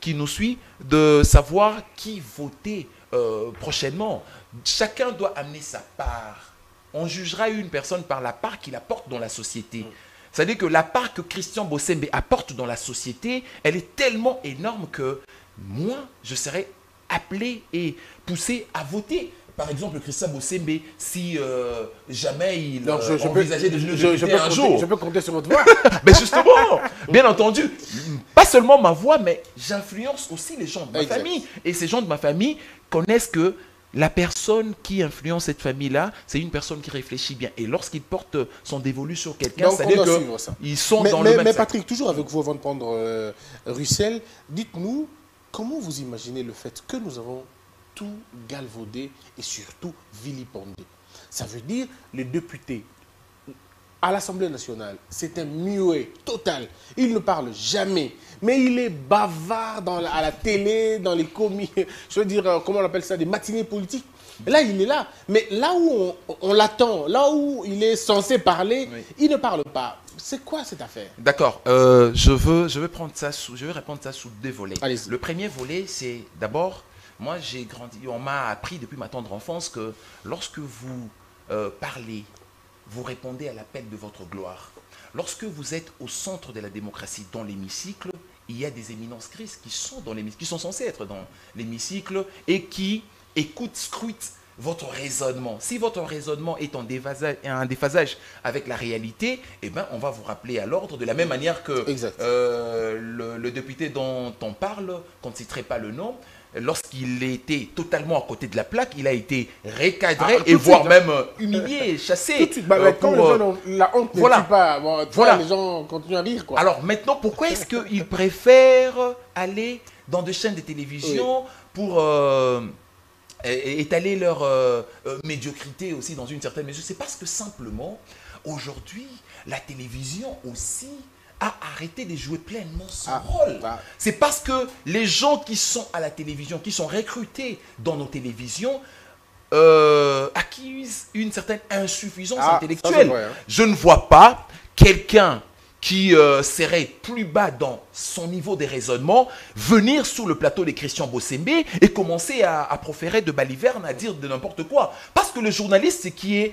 qui nous suit de savoir qui voter prochainement. Chacun doit amener sa part. On jugera une personne par la part qu'il apporte dans la société. C'est-à-dire que la part que Christian Bossembe apporte dans la société, elle est tellement énorme que moi, je serais appelé et poussé à voter. Par exemple, Christian Bossembe, si jamais il envisageait de député un jour. Je peux compter sur votre voix. Mais justement, bien entendu, pas seulement ma voix, mais j'influence aussi les gens de ma famille. Et ces gens de ma famille connaissent que la personne qui influence cette famille-là, c'est une personne qui réfléchit bien. Et lorsqu'il porte son dévolu sur quelqu'un, c'est-à-dire qu'ils sont dans le même Mais Patrick, toujours avec vous avant de prendre Russell, dites-nous, comment vous imaginez le fait que nous avons tout galvaudé et surtout vilipendé? Ça veut dire les députés à l'Assemblée nationale, c'est un muet total. Il ne parle jamais. Mais il est bavard à la télé, dans les je veux dire, comment on appelle ça, des matinées politiques. Là, il est là. Mais là où on l'attend, là où il est censé parler, il ne parle pas. C'est quoi cette affaire? D'accord. Je veux répondre ça sous deux volets. Allez-y. Le premier volet, c'est d'abord, moi j'ai grandi, on m'a appris depuis ma tendre enfance que lorsque vous parlez, vous répondez à l'appel de votre gloire. Lorsque vous êtes au centre de la démocratie dans l'hémicycle, il y a des éminences grises qui sont dans l'hémicycle, qui sont censées être dans l'hémicycle et qui écoutent, scrutent votre raisonnement. Si votre raisonnement est en déphasage avec la réalité, eh ben, on va vous rappeler à l'ordre de la même manière que le député dont on parle, qu'on ne citerait pas le nom, lorsqu'il était totalement à côté de la plaque, il a été recadré et voire même humilié, chassé. Tout de suite, quand les gens ont la honte ne tue pas, bon, les gens continuent à rire. Quoi. Alors maintenant, pourquoi est-ce qu'ils préfèrent aller dans des chaînes de télévision pour étaler leur médiocrité aussi dans une certaine mesure? C'est parce que simplement, aujourd'hui, la télévision aussi a arrêté de jouer pleinement son rôle. C'est parce que les gens qui sont à la télévision, qui sont recrutés dans nos télévisions, acquisent une certaine insuffisance intellectuelle. Vrai, hein. Je ne vois pas quelqu'un qui serait plus bas dans son niveau de raisonnement, venir sur le plateau de Christian Bossembe et commencer à proférer de balivernes, à dire de n'importe quoi. Parce que le journaliste qui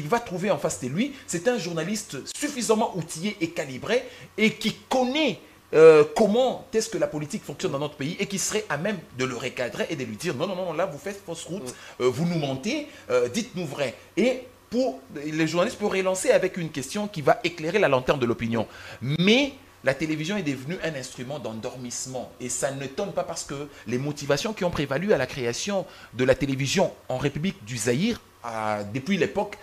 va trouver en face de lui, c'est un journaliste suffisamment outillé et calibré et qui connaît comment est-ce que la politique fonctionne dans notre pays et qui serait à même de le recadrer et de lui dire non, non, non, là vous faites fausse route, vous nous mentez, dites-nous vrai. Et pour les journalistes pour relancer avec une question qui va éclairer la lanterne de l'opinion. Mais la télévision est devenue un instrument d'endormissement. Et ça ne t'étonne pas parce que les motivations qui ont prévalu à la création de la télévision en République du Zaïre, depuis l'époque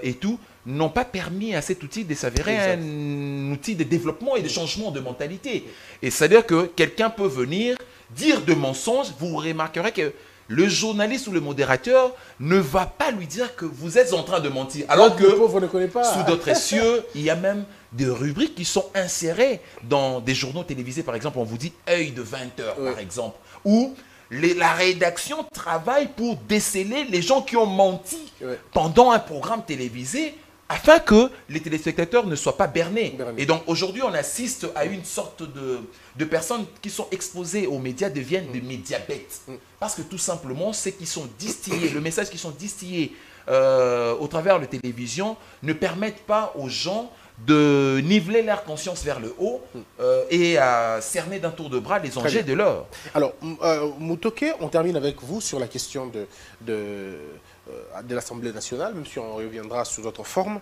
et tout, n'ont pas permis à cet outil de s'avérer un outil de développement et de changement de mentalité. Et c'est-à-dire que quelqu'un peut venir dire de mensonges, vous remarquerez que le journaliste ou le modérateur ne va pas lui dire que vous êtes en train de mentir. Alors que, ne connaît pas. Sous d'autres cieux, il y a même des rubriques qui sont insérées dans des journaux télévisés. Par exemple, on vous dit « œil de 20 heures », par exemple. Où la rédaction travaille pour déceler les gens qui ont menti pendant un programme télévisé afin que les téléspectateurs ne soient pas bernés. Et donc aujourd'hui, on assiste à une sorte de personnes qui sont exposées aux médias deviennent des médiabêtes. Parce que tout simplement, ceux qui sont distillés, le message qui sont distillés au travers de la télévision ne permettent pas aux gens de niveler leur conscience vers le haut et à cerner d'un tour de bras les enjeux de l'heure. Alors, Mutoke, on termine avec vous sur la question de l'Assemblée nationale, même si on reviendra sous d'autres formes.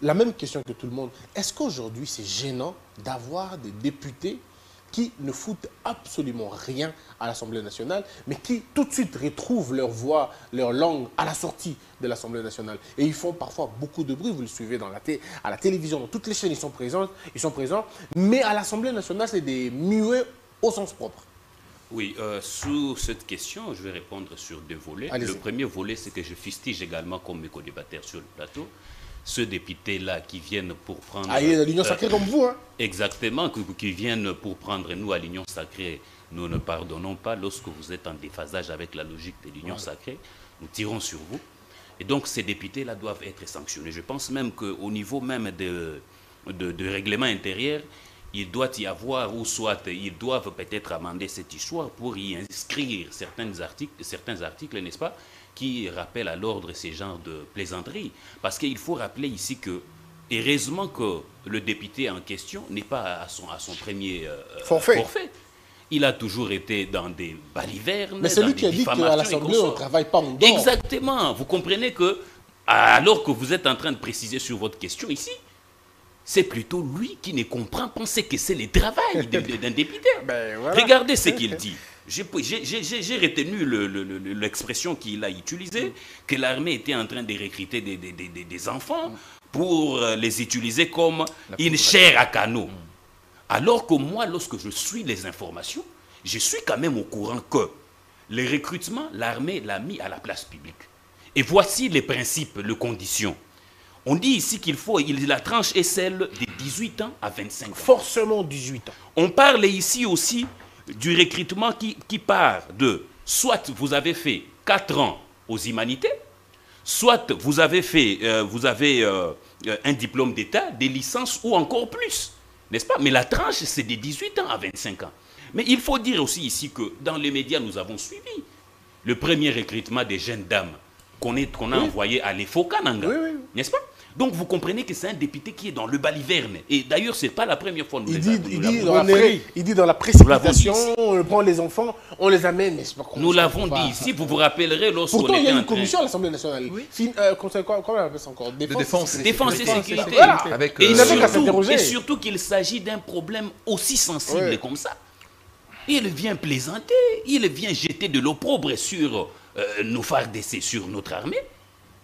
La même question que tout le monde. Est-ce qu'aujourd'hui, c'est gênant d'avoir des députés qui ne foutent absolument rien à l'Assemblée nationale, mais qui tout de suite retrouvent leur voix, leur langue à la sortie de l'Assemblée nationale? Et ils font parfois beaucoup de bruit, vous le suivez à la télévision, dans toutes les chaînes, ils sont présents, mais à l'Assemblée nationale, c'est des muets au sens propre. Oui, sous cette question, je vais répondre sur deux volets. Le premier volet, c'est que je fustige également comme mes co-débatteurs sur le plateau, ceux députés-là qui viennent pour prendre... Ah, il y a l'Union sacrée comme vous, hein? Exactement, qui viennent pour prendre nous à l'Union sacrée. Nous ne pardonnons pas lorsque vous êtes en déphasage avec la logique de l'Union sacrée. Nous tirons sur vous. Et donc, ces députés-là doivent être sanctionnés. Je pense même qu'au niveau même de règlement intérieur, il doit y avoir, ou soit ils doivent peut-être amender cette histoire pour y inscrire certains articles, n'est-ce pas, qui rappellent à l'ordre ces genres de plaisanteries. Parce qu'il faut rappeler ici que, heureusement que le député en question n'est pas à son premier forfait. Il a toujours été dans des balivernes. Mais c'est lui qui a dit qu'à l'Assemblée, on ne travaille pas en dehors. Exactement. Vous comprenez que, alors que vous êtes en train de préciser sur votre question ici, c'est plutôt lui qui ne comprend, penser que c'est le travail d'un député. Ben, voilà. Regardez ce qu'il dit. J'ai retenu l'expression qu'il a utilisée, que l'armée était en train de recruter des enfants pour les utiliser comme une chair à canon. Alors que moi, lorsque je suis les informations, je suis quand même au courant que le recrutement, l'armée l'a mis à la place publique. Et voici les principes, les conditions. On dit ici la tranche est celle de 18 ans à 25 ans. Forcément 18 ans. On parle ici aussi du recrutement qui part de, soit vous avez fait 4 ans aux humanités, soit vous avez un diplôme d'État, des licences ou encore plus, n'est-ce pas? Mais la tranche, c'est de 18 ans à 25 ans. Mais il faut dire aussi ici que dans les médias, nous avons suivi le premier recrutement des jeunes dames qu'on a envoyé à l'EFOCANANGA, n'est-ce pas? Donc vous comprenez que c'est un député qui est dans le baliverne. Et d'ailleurs, ce n'est pas la première fois. Il dit dans la précipitation, on prend les enfants, on les amène. Nous l'avons dit ici, vous vous rappellerez lorsqu'on était pourtant, il y a une commission à l'Assemblée nationale. Comment on appelle ça encore? Défense et sécurité. Voilà. Et surtout qu'il s'agit d'un problème aussi sensible comme ça. Il vient plaisanter, il vient jeter de l'opprobre sur nos FARDC, sur notre armée.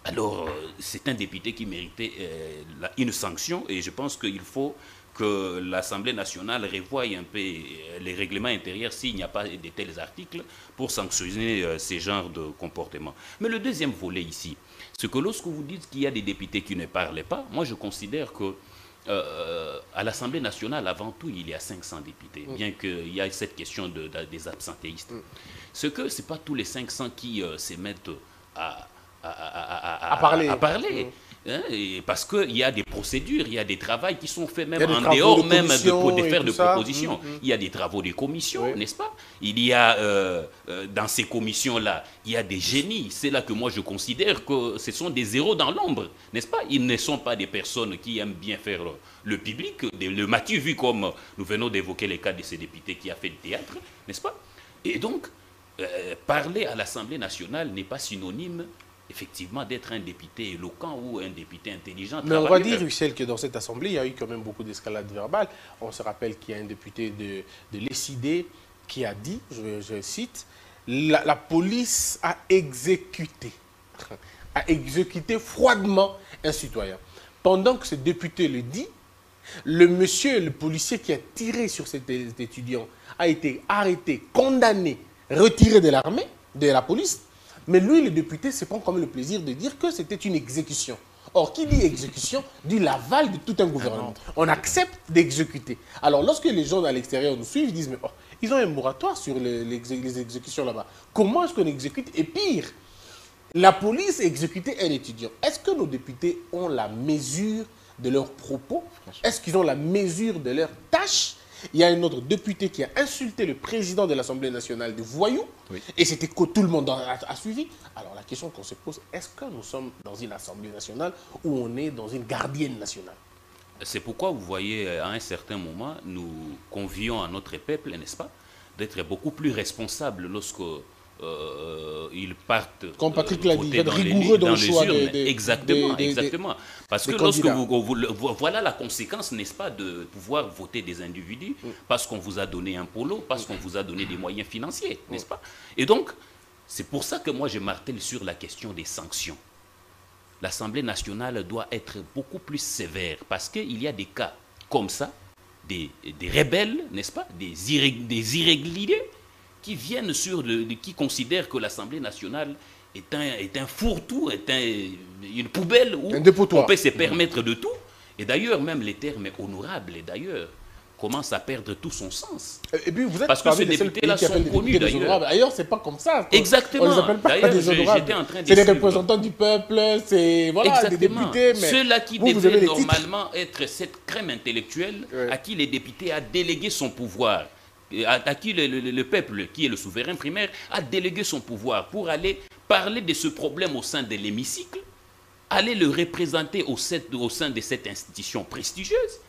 Alors, c'est un député qui méritait une sanction et je pense qu'il faut que l'Assemblée nationale revoie un peu les règlements intérieurs s'il n'y a pas de tels articles pour sanctionner ces genres de comportements. Mais le deuxième volet ici, c'est que lorsque vous dites qu'il y a des députés qui ne parlent pas, moi je considère que à l'Assemblée nationale, avant tout, il y a 500 députés, bien qu'il y ait cette question des absentéistes. Ce que ce n'est pas tous les 500 qui se mettent à parler. Hein, parce qu'il y a des procédures, il y a des travaux qui sont faits même en dehors même de faire de propositions. Il y a des travaux de commission, n'est-ce pas? Il y a, dans ces commissions-là, il y a des génies. C'est là que moi je considère que ce sont des héros dans l'ombre, n'est-ce pas? Ils ne sont pas des personnes qui aiment bien faire le public. Le Mathieu, vu comme nous venons d'évoquer les cas de ce député qui a fait le théâtre, n'est-ce pas? Et donc, parler à l'Assemblée nationale n'est pas synonyme effectivement d'être un député éloquent ou un député intelligent. Mais on va dire, Russell, que dans cette assemblée, il y a eu quand même beaucoup d'escalade verbale. On se rappelle qu'il y a un député de l'ESID qui a dit, je cite, la police a exécuté froidement un citoyen. Pendant que ce député le dit, le policier qui a tiré sur cet étudiant a été arrêté, condamné, retiré de l'armée, de la police. Mais lui, le député, se prend quand même le plaisir de dire que c'était une exécution. Or, qui dit exécution, dit l'aval de tout un gouvernement. On accepte d'exécuter. Alors, lorsque les gens à l'extérieur nous suivent, ils disent, mais oh, ils ont un moratoire sur les exécutions là-bas. Comment est-ce qu'on exécute? Et pire, la police a exécuté un étudiant. Est-ce que nos députés ont la mesure de leurs propos? Est-ce qu'ils ont la mesure de leurs tâches? Il y a un autre député qui a insulté le président de l'Assemblée nationale de voyou, et c'était que tout le monde a suivi. Alors la question qu'on se pose, est-ce que nous sommes dans une Assemblée nationale ou on est dans une gardienne nationale? C'est pourquoi vous voyez, à un certain moment, nous convions à notre peuple, n'est-ce pas, d'être beaucoup plus responsables lorsque ils partent comme Patrick l'a dit, dans rigoureux dans le choix exactement. Parce que lorsque voilà la conséquence, n'est-ce pas, de pouvoir voter des individus parce qu'on vous a donné un polo, parce qu'on vous a donné des moyens financiers, n'est-ce pas? Et donc, c'est pour ça que moi je martèle sur la question des sanctions. L'Assemblée nationale doit être beaucoup plus sévère parce qu'il y a des cas comme ça, des rebelles, n'est-ce pas, des irréguliers qui viennent qui considèrent que l'Assemblée nationale est un fourre-tout, une poubelle où on peut se permettre de tout. Et d'ailleurs, même les termes honorables, d'ailleurs, commencent à perdre tout son sens. Et puis vous êtes parce que ces députés-là sont connus, d'ailleurs. Ailleurs, c'est pas comme ça. Exactement. On les appelle pas des honorables. C'est des représentants du peuple, c'est des députés. Ceux-là qui devaient normalement être cette crème intellectuelle à qui les députés a délégué son pouvoir. À qui le peuple, qui est le souverain primaire, a délégué son pouvoir pour aller parler de ce problème au sein de l'hémicycle, aller le représenter au sein de cette institution prestigieuse,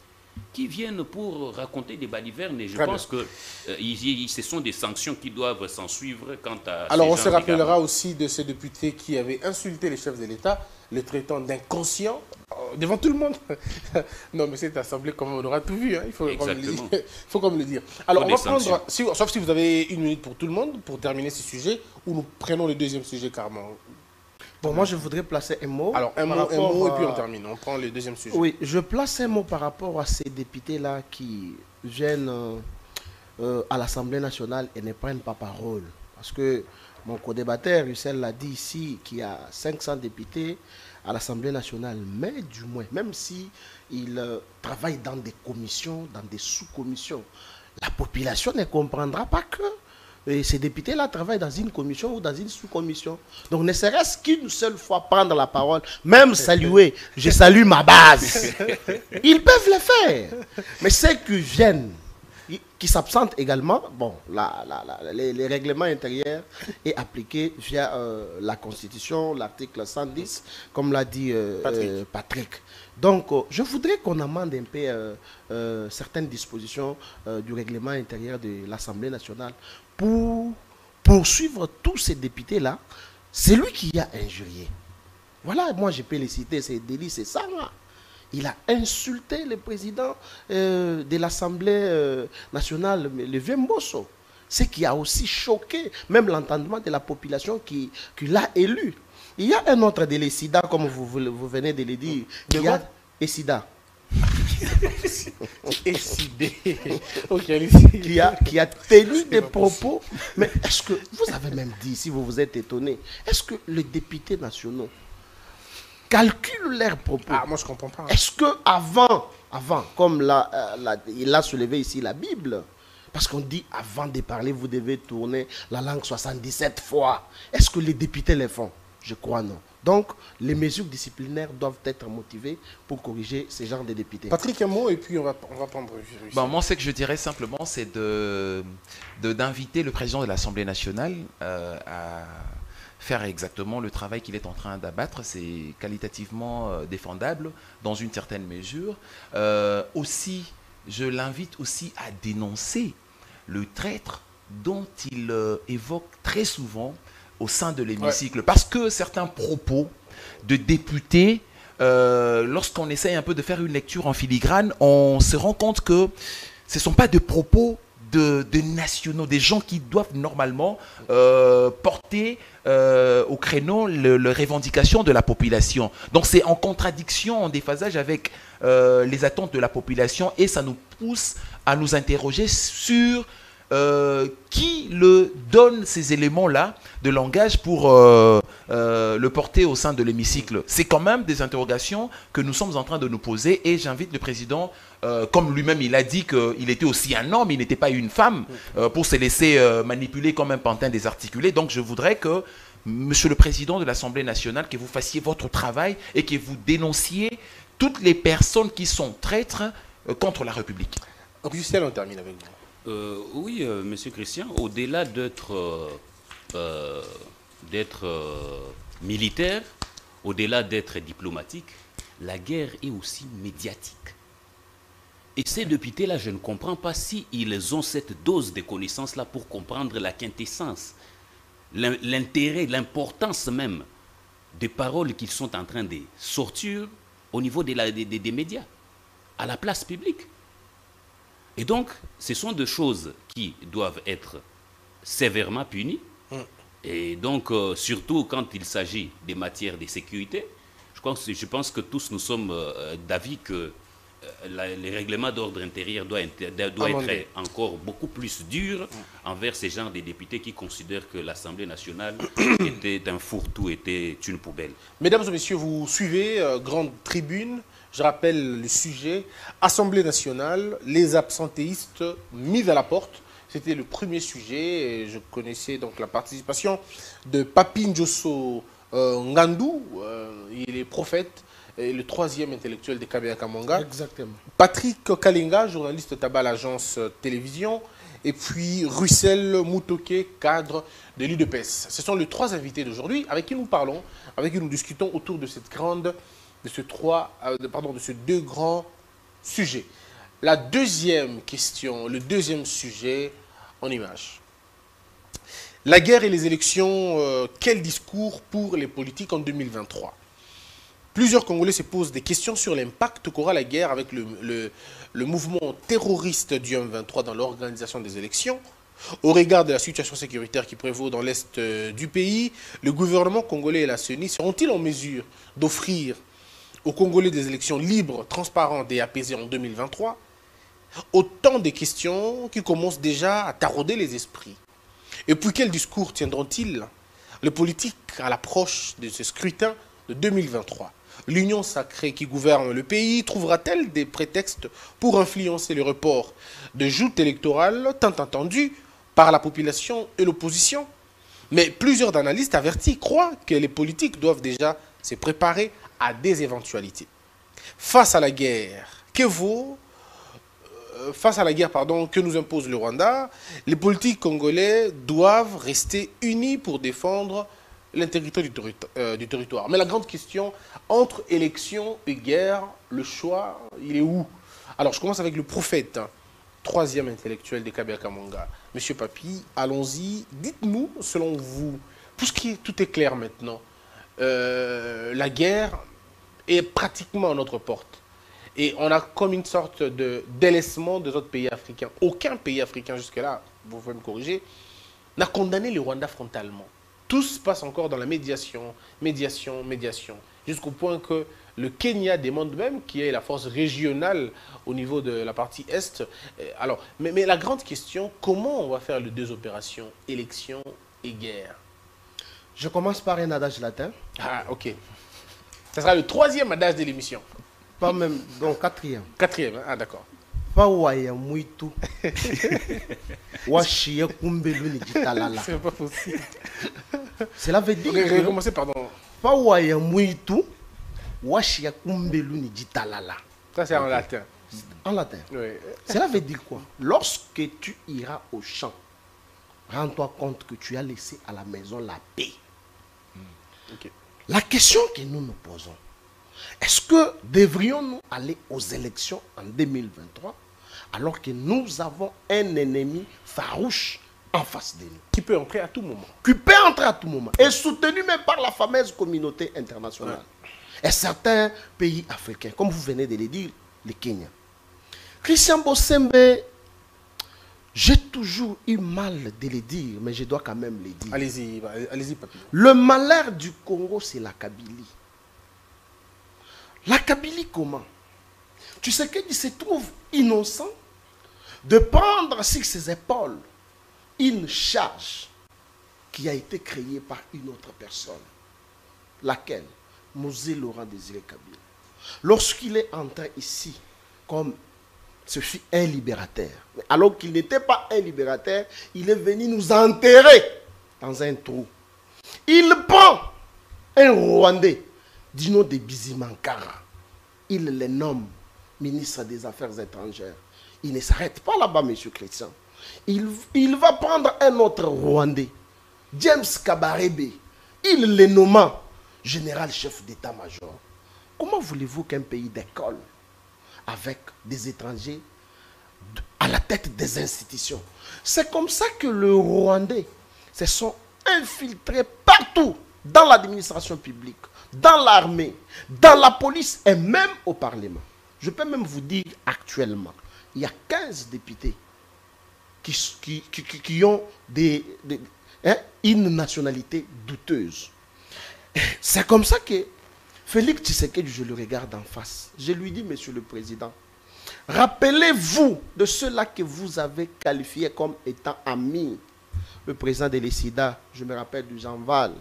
qui viennent pour raconter des balivernes. Et je pense que ce sont des sanctions qui doivent s'en suivre quant à... Alors on se rappellera aussi de ces députés qui avaient insulté les chefs de l'État, le traitant d'inconscient, devant tout le monde. Non, mais cette assemblée, comme on aura tout vu, hein, il faut comme le dire. Alors, on va prendre, sauf si vous avez une minute pour tout le monde, pour terminer ce sujet, ou nous prenons le deuxième sujet, Carmen. Bon, moi, je voudrais placer un mot. Alors, un mot, et puis on termine. On prend le deuxième sujet. Oui, je place un mot par rapport à ces députés-là qui viennent à l'Assemblée nationale et ne prennent pas parole. Parce que mon co-débatteur, Russell, l'a dit ici, qu'il y a 500 députés à l'Assemblée nationale, mais du moins, même si ils travaillent dans des commissions, dans des sous-commissions, la population ne comprendra pas que et ces députés-là travaillent dans une commission ou dans une sous-commission. Donc ne serait-ce qu'une seule fois prendre la parole, même saluer, je salue ma base. Ils peuvent le faire. Mais ceux qui viennent, qui s'absentent également, bon, les règlements intérieurs est appliqué via la Constitution, l'article 110, comme l'a dit Patrick. Donc, je voudrais qu'on amende un peu certaines dispositions du règlement intérieur de l'Assemblée nationale pour poursuivre tous ces députés-là. C'est lui qui a injurié. Voilà, moi je peux les citer, c'est délit, c'est ça. Là. Il a insulté le président de l'Assemblée nationale, le vieux Mbosso. Ce qui a aussi choqué même l'entendement de la population qui l'a élu. Il y a un autre délit, SIDA, comme vous venez de le dire, qui a SIDA. qui a tenu des propos. Mais est-ce que, vous avez même dit, si vous vous êtes étonné, est-ce que les députés nationaux calculent leurs propos? Ah, moi je comprends pas. Hein. Est-ce que avant, comme il a soulevé ici la Bible, parce qu'on dit avant de parler, vous devez tourner la langue 77 fois. Est-ce que les députés le font? Je crois non. Donc, les mesures disciplinaires doivent être motivées pour corriger ce genre de députés. Patrick, un mot et puis on va prendre... Bon, moi, ce que je dirais simplement, c'est d'inviter le président de l'Assemblée nationale à faire exactement le travail qu'il est en train d'abattre. C'est qualitativement défendable dans une certaine mesure. Aussi, je l'invite aussi à dénoncer le traître dont il évoque très souvent au sein de l'hémicycle. Ouais. Parce que certains propos de députés, lorsqu'on essaye un peu de faire une lecture en filigrane, on se rend compte que ce ne sont pas des propos de nationaux, des gens qui doivent normalement porter au créneau les revendications de la population. Donc c'est en contradiction, en déphasage avec les attentes de la population et ça nous pousse à nous interroger sur qui le donne ces éléments-là de langage pour le porter au sein de l'hémicycle. C'est quand même des interrogations que nous sommes en train de nous poser et j'invite le président, comme lui-même il a dit qu'il était aussi un homme, il n'était pas une femme, pour se laisser manipuler comme un pantin désarticulé. Donc je voudrais que, monsieur le président de l'Assemblée nationale, que vous fassiez votre travail et que vous dénonciez toutes les personnes qui sont traîtres contre la République. Augustin, on termine avec vous. Oui, monsieur Christian, au-delà d'être militaire, au-delà d'être diplomatique, la guerre est aussi médiatique. Et ces députés-là, je ne comprends pas s'ils ont cette dose de connaissances-là pour comprendre la quintessence, l'intérêt, l'importance même des paroles qu'ils sont en train de sortir au niveau des médias, à la place publique. Et donc, ce sont des choses qui doivent être sévèrement punies. Et donc, surtout quand il s'agit des matières de sécurité, je pense que tous nous sommes d'avis que les règlements d'ordre intérieur doivent être encore beaucoup plus durs envers ces genres de députés qui considèrent que l'Assemblée nationale était un fourre-tout, était une poubelle. Mesdames et messieurs, vous suivez Grande Tribune. Je rappelle le sujet, Assemblée nationale, les absentéistes mis à la porte. C'était le premier sujet. Et je connaissais donc la participation de Papi Ndjosso Ngandou, il est prophète, et le troisième intellectuel de Kabea Kamanga. Exactement. Patrick Kalinga, journaliste tabac à l'agence télévision. Et puis Russell Moutoké, cadre de l'UDPS. Ce sont les trois invités d'aujourd'hui avec qui nous parlons, avec qui nous discutons autour de cette grande... de ces deux grands sujets. La deuxième question, le deuxième sujet en image. La guerre et les élections, quel discours pour les politiques en 2023? Plusieurs Congolais se posent des questions sur l'impact qu'aura la guerre avec le mouvement terroriste du M23 dans l'organisation des élections. Au regard de la situation sécuritaire qui prévaut dans l'est du pays, le gouvernement congolais et la CENI seront-ils en mesure d'offrir aux Congolais des élections libres, transparentes et apaisées en 2023, autant de questions qui commencent déjà à tarauder les esprits. Et puis quel discours tiendront-ils les politiques à l'approche de ce scrutin de 2023? L'union sacrée qui gouverne le pays trouvera-t-elle des prétextes pour influencer le report de joutes électorales tant attendues par la population et l'opposition. Mais plusieurs analystes avertis croient que les politiques doivent déjà se préparer à des éventualités. Face à la guerre, que nous impose le Rwanda, les politiques congolais doivent rester unis pour défendre l'intégrité du territoire. Mais la grande question, entre élection et guerre, le choix, il est où? Alors, je commence avec le prophète, troisième intellectuel des Kabila Kamonga. Monsieur Papi, allons-y. Dites-nous, selon vous, puisque tout est clair maintenant, la guerre est pratiquement à notre porte. Et on a comme une sorte de délaissement des autres pays africains. Aucun pays africain jusque-là, vous pouvez me corriger, n'a condamné le Rwanda frontalement. Tout se passe encore dans la médiation, jusqu'au point que le Kenya demande même qu'il y ait la force régionale au niveau de la partie Est. Alors, mais la grande question, comment on va faire les deux opérations, élection et guerre? Je commence par un adage latin. Ah, ok. Ça sera le troisième adage de l'émission. Pas même, donc quatrième. Quatrième, ah d'accord. C'est pas possible. Cela veut dire que... Recommencer, pardon. Ça c'est en latin. En latin. Oui. Cela veut dire quoi? Lorsque tu iras au champ, rends-toi compte que tu as laissé à la maison la paix. Okay. La question que nous nous posons, est-ce que devrions-nous aller aux élections en 2023 alors que nous avons un ennemi farouche en face de nous? Qui peut entrer à tout moment. Qui peut entrer à tout moment. Et soutenu même par la fameuse communauté internationale. Ouais. Et certains pays africains, comme vous venez de le dire, le Kenya. Christian Bosembe, j'ai toujours eu mal de le dire, mais je dois quand même le dire. Allez-y, allez-y, Papi. Le malheur du Congo, c'est la Kabylie. La Kabylie, comment? Tu sais qu'il se trouve innocent de prendre sur ses épaules une charge qui a été créée par une autre personne. Laquelle? Mosé Laurent Désiré Kabila. Lorsqu'il est entré ici, comme ce fut un libérateur, alors qu'il n'était pas un libérateur, il est venu nous enterrer dans un trou. Il prend un Rwandais du nom de Bizimankara. Il le nomme ministre des Affaires étrangères. Il ne s'arrête pas là-bas, M. Christian. Il va prendre un autre Rwandais, James Kabarebe. Il le nomma général chef d'état-major. Comment voulez-vous qu'un pays d'école, avec des étrangers à la tête des institutions, c'est comme ça que le Rwandais se sont infiltrés partout dans l'administration publique, dans l'armée, dans la police et même au Parlement. Je peux même vous dire actuellement, il y a 15 députés qui ont une nationalité douteuse. C'est comme ça que Félix Tshisekedi, je le regarde en face. Je lui dis, Monsieur le Président, rappelez-vous de ceux-là que vous avez qualifiés comme étant amis. Le président de l'ESIDA, je me rappelle du Jean Val,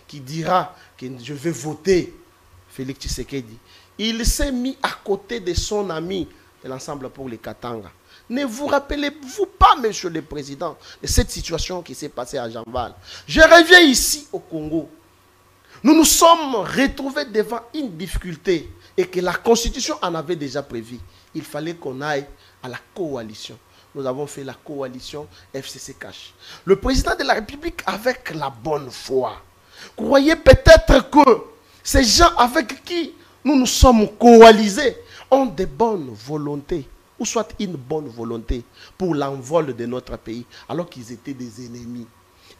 qui dira que je vais voter Félix Tshisekedi. Il s'est mis à côté de son ami de l'Ensemble pour les Katanga. Ne vous rappelez-vous pas, Monsieur le Président, de cette situation qui s'est passée à Jean Val? Je reviens ici au Congo. Nous nous sommes retrouvés devant une difficulté et que la Constitution en avait déjà prévu. Il fallait qu'on aille à la coalition. Nous avons fait la coalition FCC Cash. Le président de la République, avec la bonne foi, croyait peut-être que ces gens avec qui nous nous sommes coalisés ont de bonnes volontés, ou soit une bonne volonté pour l'envol de notre pays, alors qu'ils étaient des ennemis.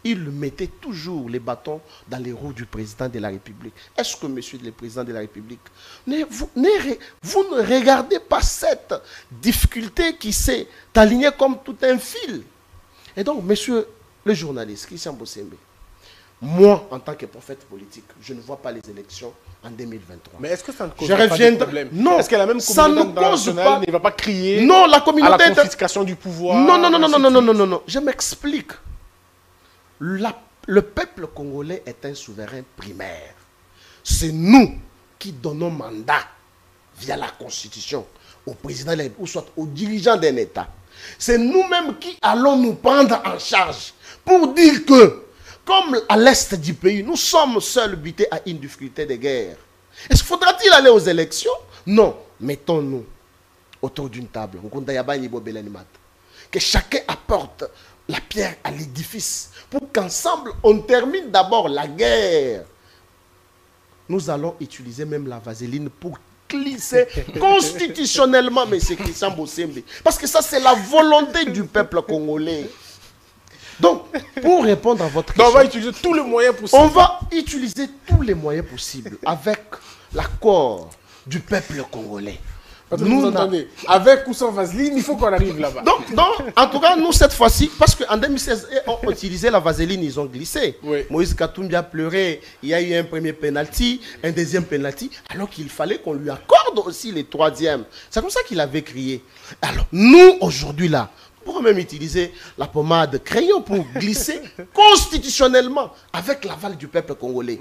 Ils mettaient toujours les bâtons dans les roues du président de la République. Est-ce que, Monsieur le Président de la République, vous ne regardez pas cette difficulté qui s'est alignée comme tout un fil? Et donc, Monsieur le journaliste, Christian Bosembe, moi, en tant que prophète politique, je ne vois pas les élections en 2023. Mais est-ce que ça ne cause pas de problème? Non, est-ce que la même communauté internationale ne va pas crier non, la communauté à la confiscation du pouvoir? Non. Je m'explique. Le peuple congolais est un souverain primaire. C'est nous qui donnons mandat via la Constitution au président ou soit aux dirigeants d'un État. C'est nous-mêmes qui allons nous prendre en charge pour dire que, comme à l'est du pays, nous sommes seuls butés à une difficulté de guerre. Est-ce qu'il faudra-t-il aller aux élections? Non. Mettons-nous autour d'une table. Que chacun apporte la pierre à l'édifice pour qu'ensemble, on termine d'abord la guerre. Nous allons utiliser même la vaseline pour glisser constitutionnellement, mais c'est Christian Bossembe. Parce que ça, c'est la volonté du peuple congolais. Donc, pour répondre à votre question, on va utiliser tous les moyens possibles. On va utiliser tous les moyens possibles avec l'accord du peuple congolais. Vous entendez, avec ou sans vaseline, il faut qu'on arrive là-bas. Donc, en tout cas, nous, cette fois-ci, parce qu'en 2016, on utilisé la vaseline, ils ont glissé. Oui. Moïse Katumbi a pleuré, il y a eu un premier penalty, un deuxième penalty, alors qu'il fallait qu'on lui accorde aussi les troisièmes. C'est comme ça qu'il avait crié. Alors, nous, aujourd'hui, là, on pourrait même utiliser la pommade crayon pour glisser constitutionnellement avec l'aval du peuple congolais.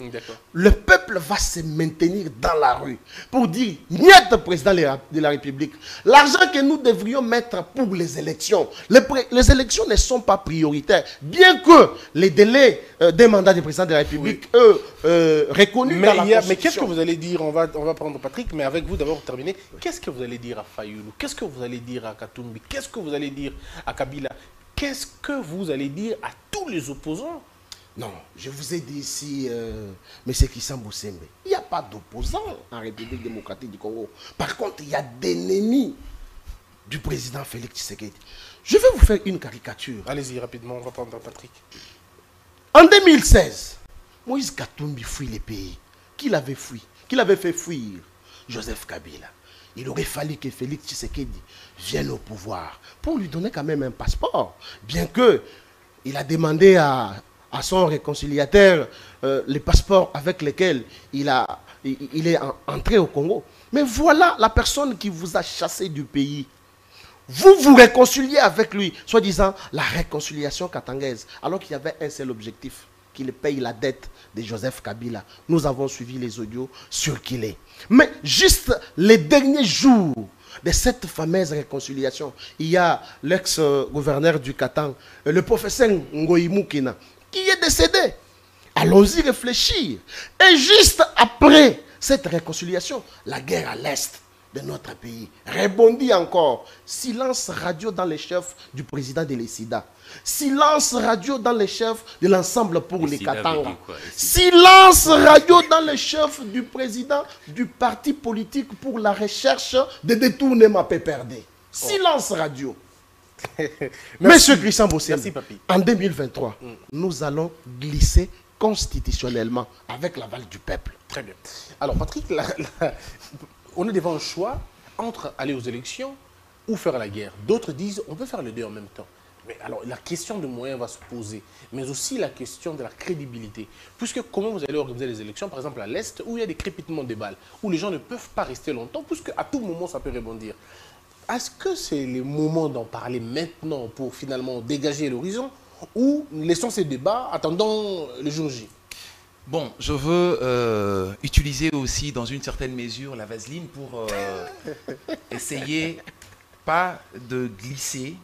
Le peuple va se maintenir dans la rue pour dire, niet président de la République, l'argent que nous devrions mettre pour les élections, les élections ne sont pas prioritaires, bien que les délais des mandats du président de la République, reconnus dans la Constitution. Mais qu'est-ce que vous allez dire, on va prendre Patrick, mais avec vous d'abord terminer, qu'est-ce que vous allez dire à Fayoulou? Qu'est-ce que vous allez dire à Katumbi? Qu'est-ce que vous allez dire à Kabila? Qu'est-ce que vous allez dire à tous les opposants? Non, je vous ai dit ici, M. Christian Bossembe, il n'y a pas d'opposants en République démocratique du Congo. Par contre, il y a des ennemis du président Félix Tshisekedi. Je vais vous faire une caricature. Allez-y rapidement, on va prendre Patrick. En 2016, Moïse Katumbi fuit les pays. Qui l'avait fui? Qui l'avait fait fuir? Joseph Kabila. Il aurait fallu que Félix Tshisekedi vienne au pouvoir pour lui donner quand même un passeport. Bien que il a demandé à son réconciliateur les passeports avec lesquels il est entré au Congo. Mais voilà la personne qui vous a chassé du pays. Vous vous réconciliez avec lui, soi-disant la réconciliation katangaise, alors qu'il y avait un seul objectif, qu'il paye la dette de Joseph Kabila. Nous avons suivi les audios circulés. Mais juste les derniers jours de cette fameuse réconciliation, il y a l'ex-gouverneur du Katang, le professeur Ngoï Moukina, qui est décédé. Allons-y réfléchir. Et juste après cette réconciliation, la guerre à l'est de notre pays rebondit encore. Silence radio dans les chefs du président de l'ESIDA. Silence radio dans les chefs de l'ensemble pour les Katanga. Silence radio dans les chefs du président du parti politique pour la recherche de détournement PPRD. Silence radio. Monsieur Christian Bossembe, en 2023, nous allons glisser constitutionnellement avec l'aval du peuple. Très bien. Alors Patrick, on est devant un choix entre aller aux élections ou faire la guerre. D'autres disent on peut faire les deux en même temps. Mais alors la question de moyens va se poser, mais aussi la question de la crédibilité. Puisque comment vous allez organiser les élections, par exemple à l'Est, où il y a des crépitements de balles, où les gens ne peuvent pas rester longtemps, puisque à tout moment ça peut rebondir. Est-ce que c'est le moment d'en parler maintenant pour finalement dégager l'horizon, ou laissons ces débats attendant le jour J? Bon, je veux utiliser aussi dans une certaine mesure la vaseline pour essayer pas de glisser,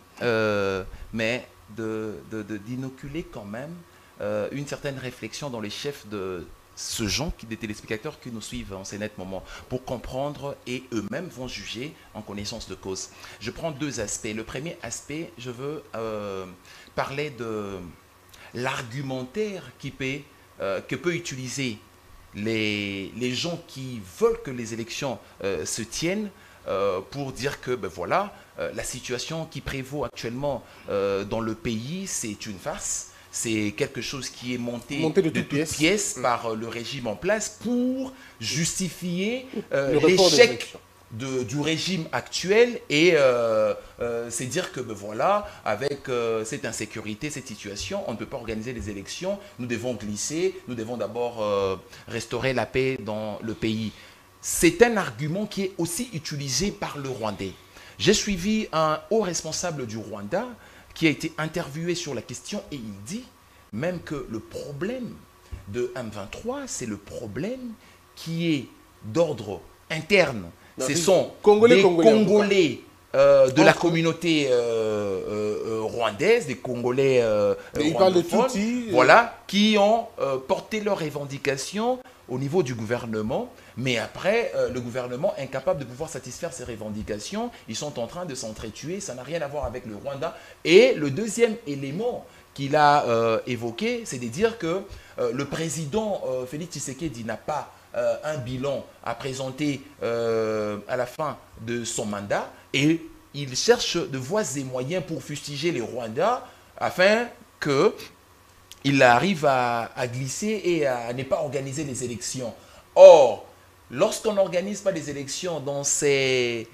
mais d'inoculer quand même une certaine réflexion dans les chefs de ce genre, des téléspectateurs qui nous suivent en ces nets moments, pour comprendre et eux-mêmes vont juger en connaissance de cause. Je prends deux aspects. Le premier aspect, je veux parler de l'argumentaire que peut utiliser les gens qui veulent que les élections se tiennent pour dire que ben voilà, la situation qui prévaut actuellement dans le pays, c'est une farce. C'est quelque chose qui est monté de toutes pièces par le régime en place pour justifier l'échec du régime actuel, et c'est dire que ben voilà, avec cette insécurité, cette situation, on ne peut pas organiser les élections, nous devons glisser, nous devons d'abord restaurer la paix dans le pays. C'est un argument qui est aussi utilisé par le Rwandais. J'ai suivi un haut responsable du Rwanda qui a été interviewé sur la question, et il dit même que le problème de M23, c'est le problème qui est d'ordre interne. Ce sont des Congolais de la communauté rwandaise, des Congolais rwandophones, voilà, qui ont porté leurs revendications au niveau du gouvernement, mais après, le gouvernement incapable de pouvoir satisfaire ces revendications, ils sont en train de s'entretuer, ça n'a rien à voir avec le Rwanda. Et le deuxième élément qu'il a évoqué, c'est de dire que le président Félix Tshisekedi n'a pas un bilan à présenter à la fin de son mandat et il cherche de voies et moyens pour fustiger les Rwandais afin qu'il arrive à glisser et à ne pas organiser les élections. Or, lorsqu'on n'organise pas les élections dans cette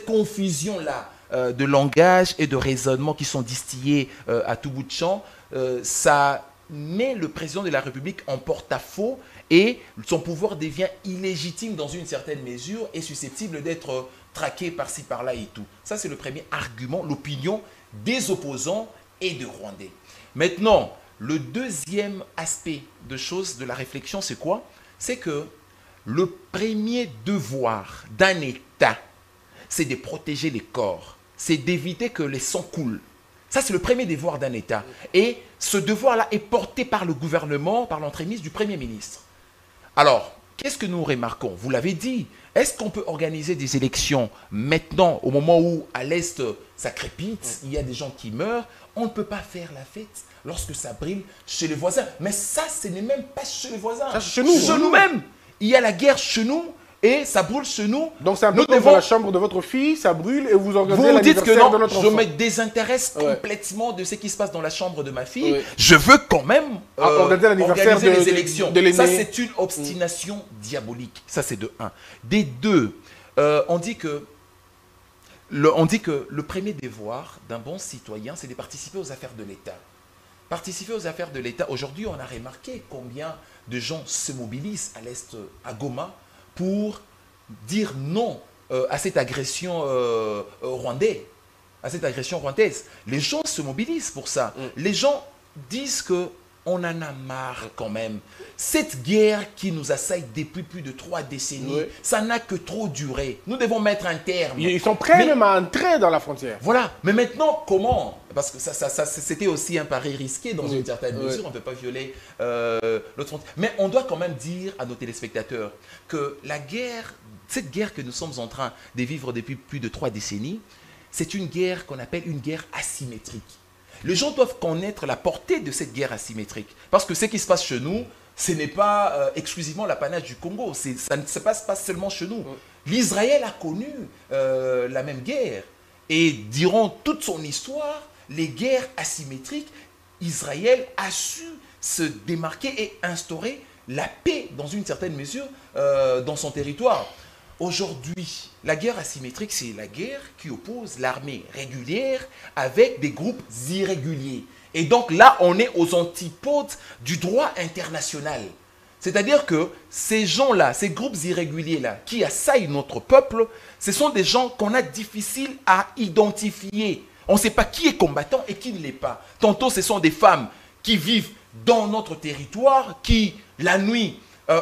confusion-là de langage et de raisonnement qui sont distillés à tout bout de champ, ça met le président de la République en porte-à-faux et son pouvoir devient illégitime dans une certaine mesure et susceptible d'être traqué par-ci, par-là et tout. Ça, c'est le premier argument, l'opinion des opposants et des Rwandais. Maintenant, le deuxième aspect de choses, de la réflexion, c'est quoi? C'est que le premier devoir d'un État, c'est de protéger les corps, c'est d'éviter que les sangs coulent. Ça, c'est le premier devoir d'un État. Et ce devoir-là est porté par le gouvernement, par l'entremise du Premier ministre. Alors, qu'est-ce que nous remarquons? Vous l'avez dit, est-ce qu'on peut organiser des élections maintenant, au moment où à l'Est, ça crépite, il y a des gens qui meurent? On ne peut pas faire la fête lorsque ça brille chez les voisins. Mais ça, ce n'est même pas chez les voisins. Ça, chez nous. Chez nous-mêmes. Il y a la guerre chez nous et ça brûle chez nous. Donc c'est un peu comme dans la chambre de votre fille, ça brûle et vous organisez l'anniversaire de notre enfant. Je me désintéresse complètement de ce qui se passe dans la chambre de ma fille. Oui. Je veux quand même organiser les élections. Ça, c'est une obstination diabolique. Ça, c'est de un. Des deux, on dit que le premier devoir d'un bon citoyen, c'est de participer aux affaires de l'État. Participer aux affaires de l'État. Aujourd'hui, on a remarqué combien de gens se mobilisent à l'Est, à Goma, pour dire non à cette agression rwandaise. Les gens se mobilisent pour ça. Les gens disent que on en a marre quand même. Cette guerre qui nous assaille depuis plus de 3 décennies, ça n'a que trop duré. Nous devons mettre un terme. Ils sont prêts même à entrer dans la frontière. Voilà. Mais maintenant, comment? Parce que c'était aussi un pari risqué dans une certaine mesure. On ne peut pas violer l'autre frontière. Mais on doit quand même dire à nos téléspectateurs que la guerre, cette guerre que nous sommes en train de vivre depuis plus de 3 décennies, c'est une guerre qu'on appelle une guerre asymétrique. Les gens doivent connaître la portée de cette guerre asymétrique. Parce que ce qui se passe chez nous, ce n'est pas exclusivement l'apanage du Congo. Ça ne se passe pas seulement chez nous. L'Israël a connu la même guerre. Et durant toute son histoire, les guerres asymétriques, Israël a su se démarquer et instaurer la paix dans une certaine mesure dans son territoire. Aujourd'hui, la guerre asymétrique, c'est la guerre qui oppose l'armée régulière avec des groupes irréguliers. Et donc là, on est aux antipodes du droit international. C'est-à-dire que ces gens-là, ces groupes irréguliers-là, qui assaillent notre peuple, ce sont des gens qu'on a difficile à identifier. On ne sait pas qui est combattant et qui ne l'est pas. Tantôt, ce sont des femmes qui vivent dans notre territoire, qui, la nuit,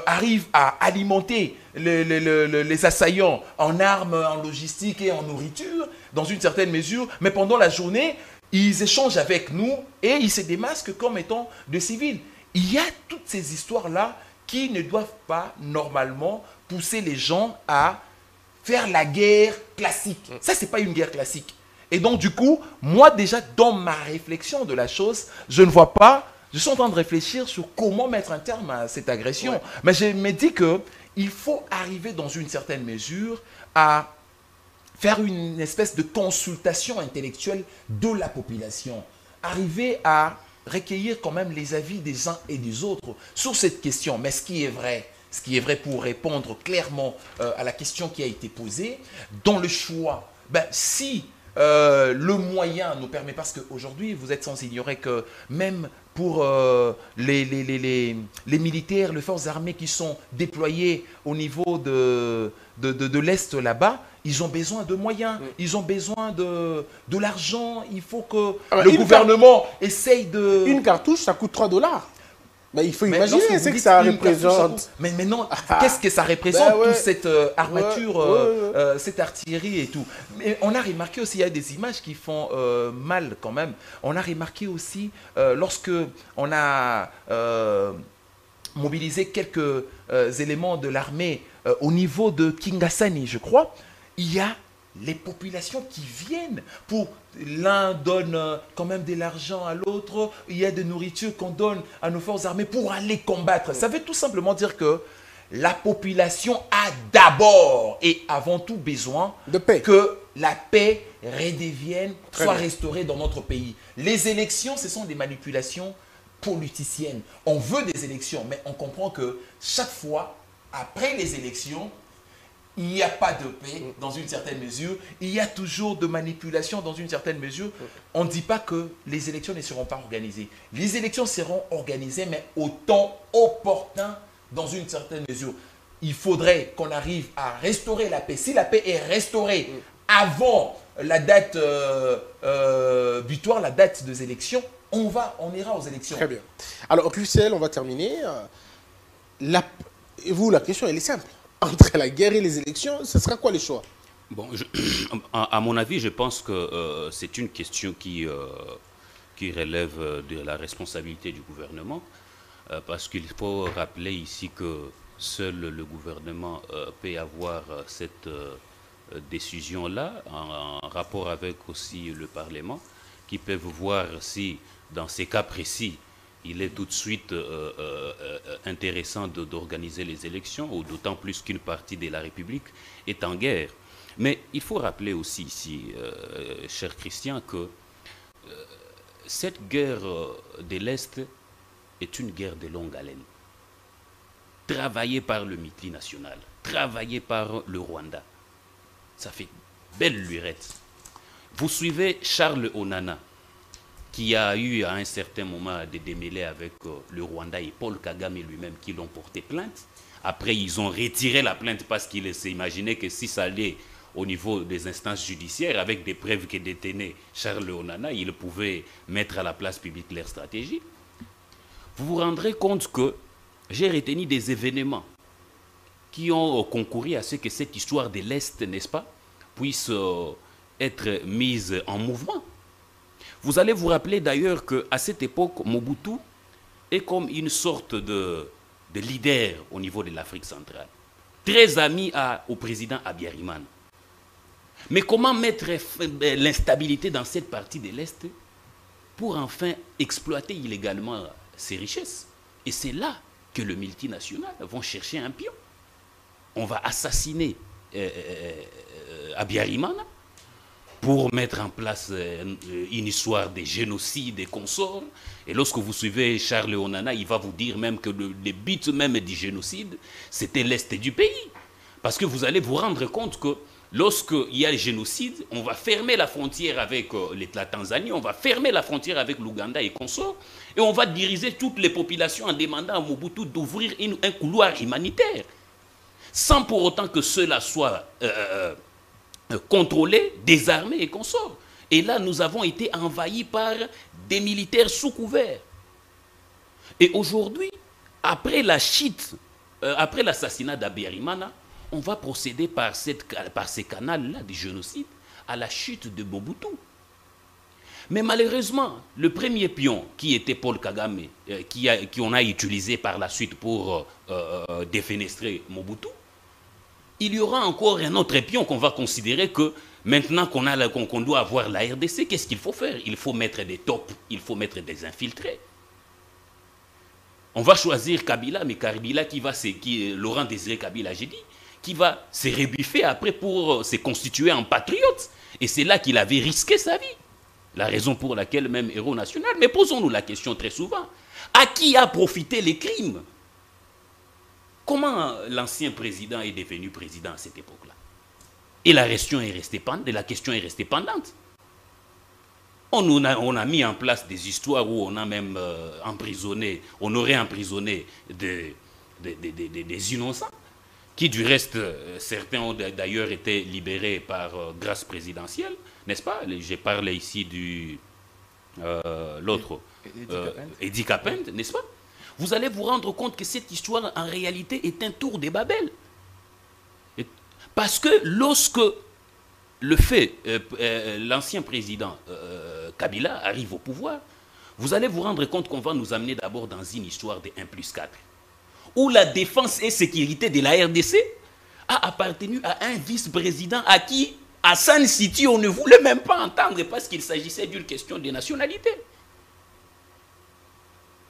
arrivent à alimenter les assaillants en armes, en logistique et en nourriture, dans une certaine mesure, mais pendant la journée, ils échangent avec nous et ils se démasquent comme étant des civils. Il y a toutes ces histoires-là qui ne doivent pas, normalement, pousser les gens à faire la guerre classique. Ça, ce n'est pas une guerre classique. Et donc, du coup, moi, déjà, dans ma réflexion de la chose, je ne vois pas. Je suis en train de réfléchir sur comment mettre un terme à cette agression. Mais je me dis qu'il faut arriver dans une certaine mesure à faire une espèce de consultation intellectuelle de la population. Arriver à recueillir quand même les avis des uns et des autres sur cette question. Mais ce qui est vrai pour répondre clairement à la question qui a été posée, dans le choix, si le moyen nous permet, parce qu'aujourd'hui, vous êtes sans ignorer que même pour les militaires, les forces armées qui sont déployées au niveau de l'Est là-bas, ils ont besoin de moyens, ils ont besoin de l'argent, il faut que le gouvernement essaye de... Une cartouche, ça coûte $3. Mais il faut Mais imaginer lorsque vous ce que dites ça une cartouche à représente. pompe, mais non, qu'est-ce que ça représente, Ben ouais. toute cette armature, Ouais. cette artillerie et tout. Mais on a remarqué aussi, il y a des images qui font mal quand même. On a remarqué aussi, lorsque on a mobilisé quelques éléments de l'armée au niveau de Kingasani, je crois, il y a les populations qui viennent pour... L'un donne quand même de l'argent à l'autre, il y a de nourriture qu'on donne à nos forces armées pour aller combattre. Ça veut tout simplement dire que la population a d'abord et avant tout besoin De paix. que la paix redevienne, Très soit bien. restaurée dans notre pays. Les élections, ce sont des manipulations politiciennes. On veut des élections, mais on comprend que chaque fois, après les élections, il n'y a pas de paix dans une certaine mesure. Il y a toujours de manipulation dans une certaine mesure. On ne dit pas que les élections ne seront pas organisées. Les élections seront organisées, mais au temps opportun dans une certaine mesure. Il faudrait qu'on arrive à restaurer la paix. Si la paix est restaurée avant la date butoir, la date des élections, on ira aux élections. Très bien. Alors, Christelle, on va terminer. Et vous, la question, elle est simple. Entre la guerre et les élections, ce sera quoi les choix? Bon, à mon avis, je pense que c'est une question qui relève de la responsabilité du gouvernement, parce qu'il faut rappeler ici que seul le gouvernement peut avoir cette décision-là, en rapport avec aussi le Parlement, qui peuvent voir si, dans ces cas précis, il est tout de suite intéressant d'organiser les élections, ou d'autant plus qu'une partie de la République est en guerre. Mais il faut rappeler aussi ici, cher Christian, que cette guerre de l'Est est une guerre de longue haleine, travaillée par le multinational, travaillée par le Rwanda. Ça fait belle lurette. Vous suivez Charles Onana, qui a eu à un certain moment des démêlés avec le Rwanda et Paul Kagame lui-même qui l'ont porté plainte. Après, ils ont retiré la plainte parce qu'ils s'imaginaient que si ça allait au niveau des instances judiciaires, avec des preuves que détenait Charles Onana, ils pouvaient mettre à la place publique leur stratégie. Vous vous rendrez compte que j'ai retenu des événements qui ont concouru à ce que cette histoire de l'Est, n'est-ce pas, puisse être mise en mouvement. Vous allez vous rappeler d'ailleurs qu'à cette époque, Mobutu est comme une sorte de leader au niveau de l'Afrique centrale, très ami au président Abiyarimana. Mais comment mettre l'instabilité dans cette partie de l'Est pour enfin exploiter illégalement ses richesses? Et c'est là que le multinational vont chercher un pion. On va assassiner Abiyarimana pour mettre en place une histoire de génocide et consorts. Et lorsque vous suivez Charles Onana, il va vous dire même que le but même du génocide, c'était l'Est du pays. Parce que vous allez vous rendre compte que lorsqu'il y a le génocide, on va fermer la frontière avec la Tanzanie, on va fermer la frontière avec l'Ouganda et consorts, et on va diriger toutes les populations en demandant à Mobutu d'ouvrir un couloir humanitaire, sans pour autant que cela soit contrôlés, désarmés et consorts. Et là, nous avons été envahis par des militaires sous couvert. Et aujourd'hui, après la chute, après l'assassinat d'Abiyarimana, on va procéder par ces canaux-là du génocide à la chute de Mobutu. Mais malheureusement, le premier pion, qui était Paul Kagame, qu'on a utilisé par la suite pour défenestrer Mobutu, il y aura encore un autre pion qu'on va considérer que maintenant qu'on doit avoir la RDC, qu'est-ce qu'il faut faire? Il faut mettre des tops, il faut mettre des infiltrés. On va choisir Kabila, mais Kabila Laurent Désiré Kabila, j'ai dit, qui va se rebuffer après pour se constituer en patriote. Et c'est là qu'il avait risqué sa vie. La raison pour laquelle même héros national. Mais posons-nous la question très souvent. À qui a profité les crimes? Comment l'ancien président est devenu président à cette époque-là? Et la question est restée pendante. On a mis en place des histoires où on a même emprisonné, on aurait emprisonné des innocents, qui du reste, certains ont d'ailleurs été libérés par grâce présidentielle, n'est-ce pas? J'ai parlé ici l'autre, Edi Kapende, n'est-ce pas? vous allez vous rendre compte que cette histoire, en réalité, est un tour de Babel. Parce que lorsque l'ancien président Kabila arrive au pouvoir, vous allez vous rendre compte qu'on va nous amener d'abord dans une histoire de 1+4, où la défense et sécurité de la RDC a appartenu à un vice-président à qui, à San City, on ne voulait même pas entendre parce qu'il s'agissait d'une question de nationalité.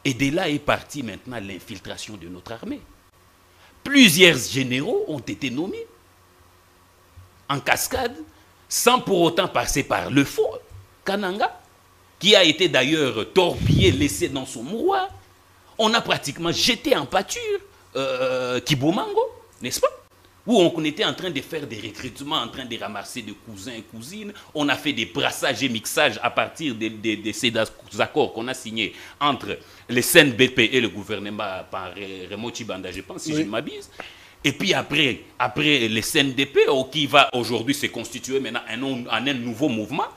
Et de là est partie maintenant l'infiltration de notre armée. Plusieurs généraux ont été nommés en cascade, sans pour autant passer par le faux Kananga, qui a été d'ailleurs torpillé, laissé dans son mouroir. On a pratiquement jeté en pâture Kibomango, n'est-ce pas? Où on était en train de faire des recrutements, en train de ramasser des cousins et cousines. On a fait des brassages et mixages à partir de ces accords qu'on a signés entre les CNBP et le gouvernement par Raymond Tshibanda, je pense, si je ne m'abuse. Et puis après les CNDP, qui va aujourd'hui se constituer maintenant en un nouveau mouvement,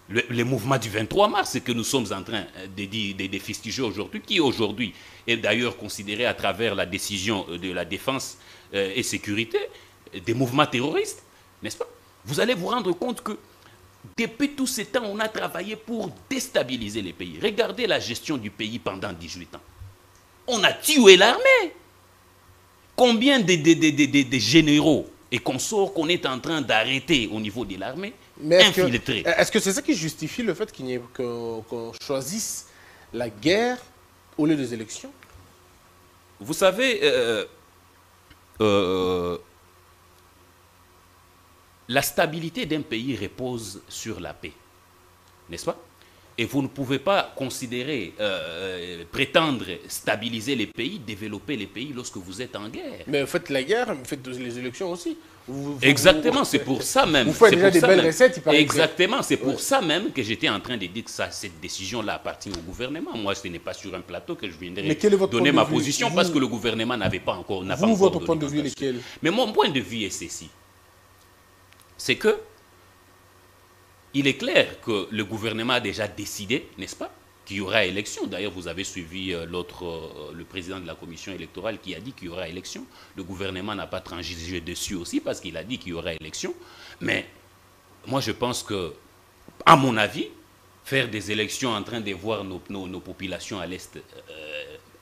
le mouvement du 23 mars que nous sommes en train de fustiger aujourd'hui, qui aujourd'hui est d'ailleurs considéré à travers la décision de la défense et sécurité des mouvements terroristes, n'est-ce pas? Vous allez vous rendre compte que depuis tout ce temps, on a travaillé pour déstabiliser les pays. Regardez la gestion du pays pendant 18 ans. On a tué l'armée. Combien de généraux et consorts qu'on est en train d'arrêter au niveau de l'armée, infiltrés. Est-ce que c'est ça qui justifie le fait qu'on choisisse la guerre au lieu des élections? Vous savez, la stabilité d'un pays repose sur la paix, n'est-ce pas? Et vous ne pouvez pas considérer, prétendre stabiliser les pays, développer les pays lorsque vous êtes en guerre. Mais vous faites la guerre, vous faites les élections aussi. Exactement, c'est pour ça même. Vous faites déjà des belles recettes, il paraît. Exactement, c'est pour ça même que j'étais en train de dire que cette décision-là appartient au gouvernement. Moi, ce n'est pas sur un plateau que je viendrai donner ma position parce que le gouvernement n'avait pas encore. Votre point de vue est lequel? Mais mon point de vue est ceci. C'est que il est clair que le gouvernement a déjà décidé, n'est-ce pas, qu'il y aura élection. D'ailleurs, vous avez suivi le président de la commission électorale qui a dit qu'il y aura élection. Le gouvernement n'a pas transigé dessus aussi parce qu'il a dit qu'il y aura élection. Mais moi, je pense que, à mon avis, faire des élections en train de voir nos populations à l'Est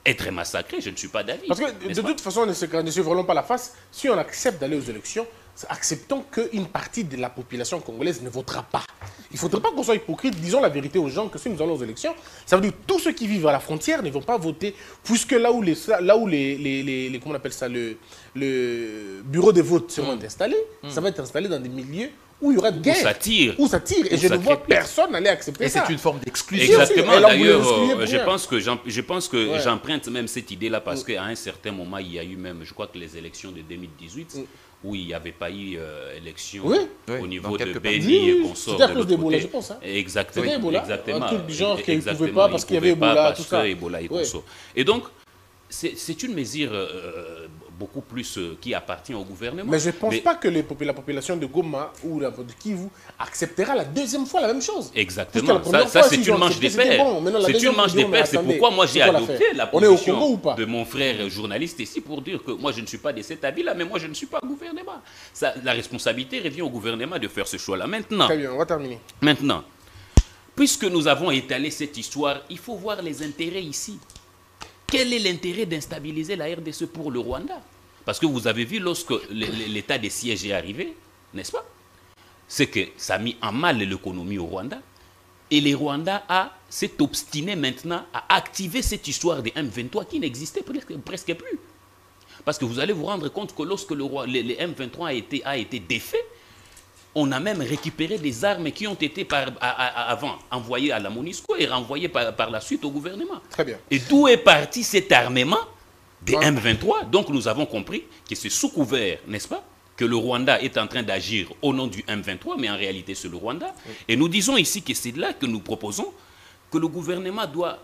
être massacrées, je ne suis pas d'avis. Parce que de toute façon, ne se voilons pas la face. Si on accepte d'aller aux élections, acceptons qu'une partie de la population congolaise ne votera pas. Il ne faudrait pas qu'on soit hypocrite. Disons la vérité aux gens que si nous allons aux élections, ça veut dire que tous ceux qui vivent à la frontière ne vont pas voter, puisque là où comment on appelle ça, le bureau de vote seront installés, ça va être installé dans des milieux où il y aura de guerre. Où ça tire. Et je ne vois personne aller accepter ça. Et c'est une forme d'exclusion. Exactement. D'ailleurs, je pense que j'emprunte même cette idée-là parce qu'à un certain moment, il y a eu même, je crois que les élections de 2018, où il n'y avait pas eu élection au niveau de Béni et consorts. C'était à cause d'Ebola, je pense. Hein. Exactement. C'était Ebola. Exactement. Un truc du genre qu'ils ne pouvaient pas parce qu'il y avait Ebola, tout ça. Ebola et consorts. Et donc, c'est une mesure beaucoup plus qui appartient au gouvernement. Mais je ne pense pas que la population de Goma ou de Kivu acceptera la deuxième fois la même chose. Exactement. Ça c'est une manche de fer. C'est une manche de fer. C'est pourquoi moi j'ai adopté la position de mon frère journaliste ici pour dire que moi je ne suis pas de cet avis-là, mais moi je ne suis pas gouvernement. La responsabilité revient au gouvernement de faire ce choix-là. Maintenant, très bien, on va terminer. Maintenant, puisque nous avons étalé cette histoire, il faut voir les intérêts ici. Quel est l'intérêt d'instabiliser la RDC pour le Rwanda? Parce que vous avez vu, lorsque l'état de siège est arrivé, n'est-ce pas? C'est que ça a mis en mal l'économie au Rwanda. Et le Rwanda s'est obstiné maintenant à activer cette histoire de M23 qui n'existait presque plus. Parce que vous allez vous rendre compte que lorsque le M23 a été défait, on a même récupéré des armes qui ont été avant envoyées à la MONUSCO et renvoyées par la suite au gouvernement. Très bien. Et d'où est parti cet armement des M23? Donc nous avons compris que c'est sous couvert, n'est-ce pas, que le Rwanda est en train d'agir au nom du M23, mais en réalité c'est le Rwanda. Oui. Et nous disons ici que c'est là que nous proposons que le gouvernement doit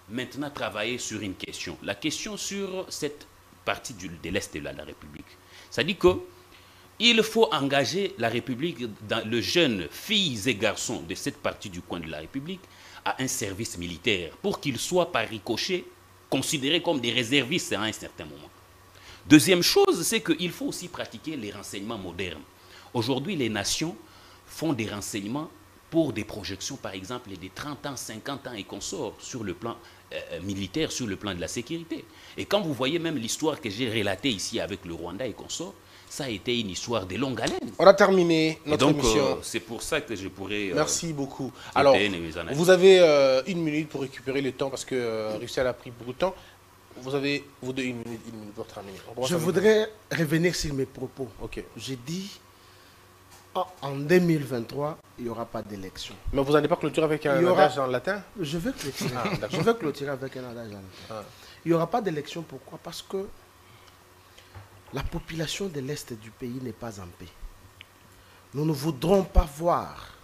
maintenant travailler sur une question. La question sur cette partie de l'Est de la République. C'est-à-dire que il faut engager la République, les jeunes filles et garçons de cette partie du coin de la République, à un service militaire pour qu'ils soient par ricochet considérés comme des réservistes à un certain moment. Deuxième chose, c'est qu'il faut aussi pratiquer les renseignements modernes. Aujourd'hui, les nations font des renseignements pour des projections, par exemple, des 30 ans, 50 ans et consorts sur le plan militaire, sur le plan de la sécurité. Et quand vous voyez même l'histoire que j'ai relatée ici avec le Rwanda et consorts, ça a été une histoire de longue haleine. On a terminé notre émission. C'est pour ça que je pourrais... Merci beaucoup. Alors, vous avez 1 minute pour récupérer le temps parce que Russell a pris beaucoup de temps. Vous avez, vous deux, 1 minute pour terminer. Je voudrais revenir sur mes propos. Ok. J'ai dit, en 2023, il n'y aura pas d'élection. Mais vous n'allez pas clôturer avec un adage en latin? Je vais clôturer. Je vais clôturer avec un adage en latin. Il n'y aura pas d'élection, pourquoi? Parce que la population de l'Est du pays n'est pas en paix. Nous ne voudrons pas voir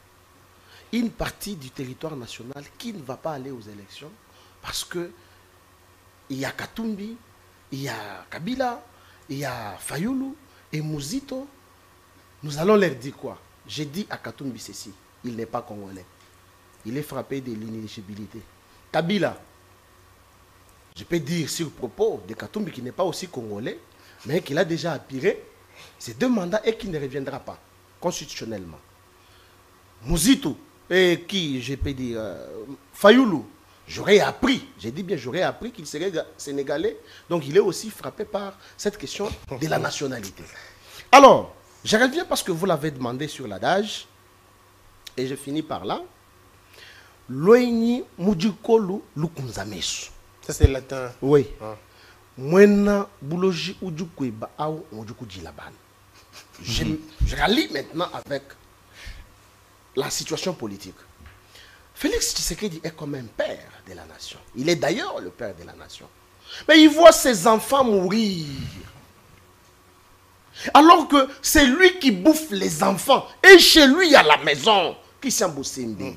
une partie du territoire national qui ne va pas aller aux élections parce que il y a Katumbi, il y a Kabila, il y a Fayulu et Mouzito. Nous allons leur dire quoi? J'ai dit à Katumbi ceci, il n'est pas congolais. Il est frappé de l'inéligibilité. Kabila, je peux dire sur le propos de Katumbi qui n'est pas aussi congolais, mais qu'il a déjà aspiré ces 2 mandats et qui ne reviendra pas constitutionnellement. Mouzito, et qui, je peux dire, Fayulu, j'aurais appris, j'ai dit bien, j'aurais appris qu'il serait sénégalais, donc il est aussi frappé par cette question de la nationalité. Alors, je reviens parce que vous l'avez demandé sur l'adage, et je finis par là. Loini Mujikolu Lukunzamesu. Ça c'est latin. Oui. Mwena Bouloji Ujukweba Ao Mujukudjilaban. Je rallie maintenant avec la situation politique. Félix Tshisekedi est comme un père de la nation. Il est d'ailleurs le père de la nation. Mais il voit ses enfants mourir. Alors que c'est lui qui bouffe les enfants. Et chez lui à la maison. Christian Boussembi.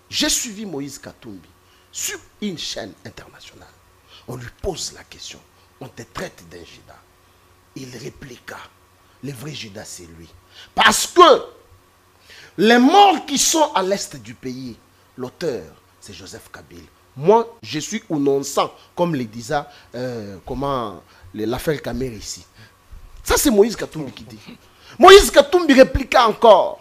J'ai suivi Moïse Katumbi sur une chaîne internationale. On lui pose la question. On te traite d'un Judas. Il répliqua. Le vrai Judas, c'est lui. Parce que les morts qui sont à l'est du pays, l'auteur, c'est Joseph Kabila. Moi, je suis innocent, comme le disait l'affaire Kamer ici. Ça, c'est Moïse Katumbi qui dit. Moïse Katumbi répliqua encore.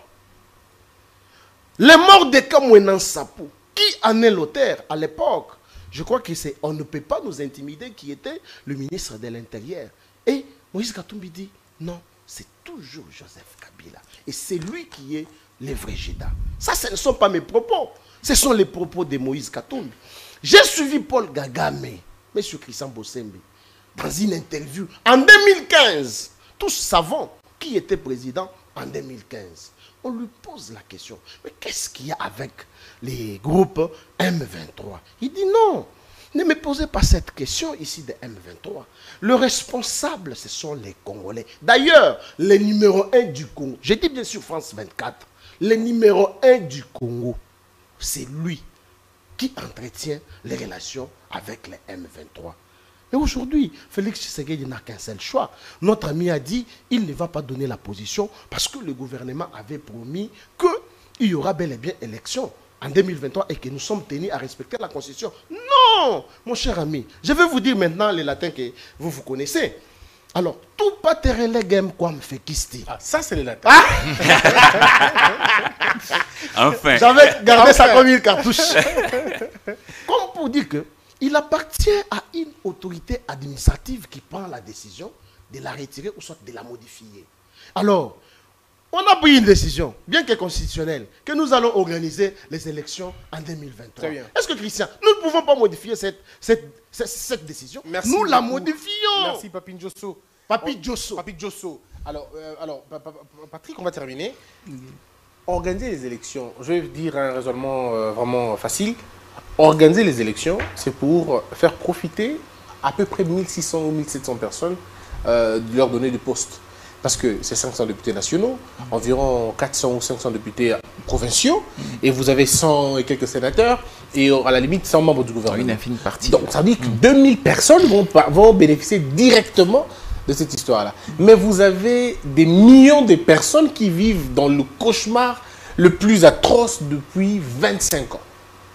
Les morts de Kamouenan Sapou, qui en est l'auteur à l'époque? Je crois que c'est on ne peut pas nous intimider qui était le ministre de l'Intérieur. Et Moïse Katumbi dit, non, c'est toujours Joseph Kabila. Et c'est lui qui est le vrai Judas. Ça, ce ne sont pas mes propos. Ce sont les propos de Moïse Katumbi. J'ai suivi Paul Kagame, M. Christian Bosembe, dans une interview en 2015. Tous savons qui était président en 2015. On lui pose la question, mais qu'est-ce qu'il y a avec les groupes M23? Il dit non, ne me posez pas cette question ici de M23. Le responsable, ce sont les Congolais. D'ailleurs, le numéro 1 du Congo, j'ai dit bien sûr France 24, le numéro 1 du Congo, c'est lui qui entretient les relations avec les M23. Et aujourd'hui, Félix Tshisekedi n'a qu'un seul choix. Notre ami a dit qu'il ne va pas donner la position parce que le gouvernement avait promis qu'il y aura bel et bien élection en 2023 et que nous sommes tenus à respecter la Constitution. Non, mon cher ami, je vais vous dire maintenant les latins que vous connaissez. Alors, tout pas te relègue comme fait kisti. Ah, ça c'est les latins. Enfin. J'avais gardé ça comme une cartouche. Comme pour dire que il appartient à une autorité administrative qui prend la décision de la retirer ou soit de la modifier. Alors, on a pris une décision, bien que constitutionnelle, que nous allons organiser les élections en 2023. Est-ce que, Christian, nous ne pouvons pas modifier cette décision? Merci nous beaucoup. La modifions. Merci, Papi Djosso. Papi Djosso. Papi Djosso. Alors, Patrick, on va terminer. Organiser les élections, je vais dire un raisonnement vraiment facile. Organiser les élections, c'est pour faire profiter à peu près 1600 ou 1700 personnes de leur donner des postes. Parce que c'est 500 députés nationaux, environ 400 ou 500 députés provinciaux, et vous avez 100 et quelques sénateurs, et à la limite 100 membres du gouvernement. Une infime partie. Donc ça veut dire que 2000 personnes vont bénéficier directement de cette histoire-là. Mais vous avez des millions de personnes qui vivent dans le cauchemar le plus atroce depuis 25 ans.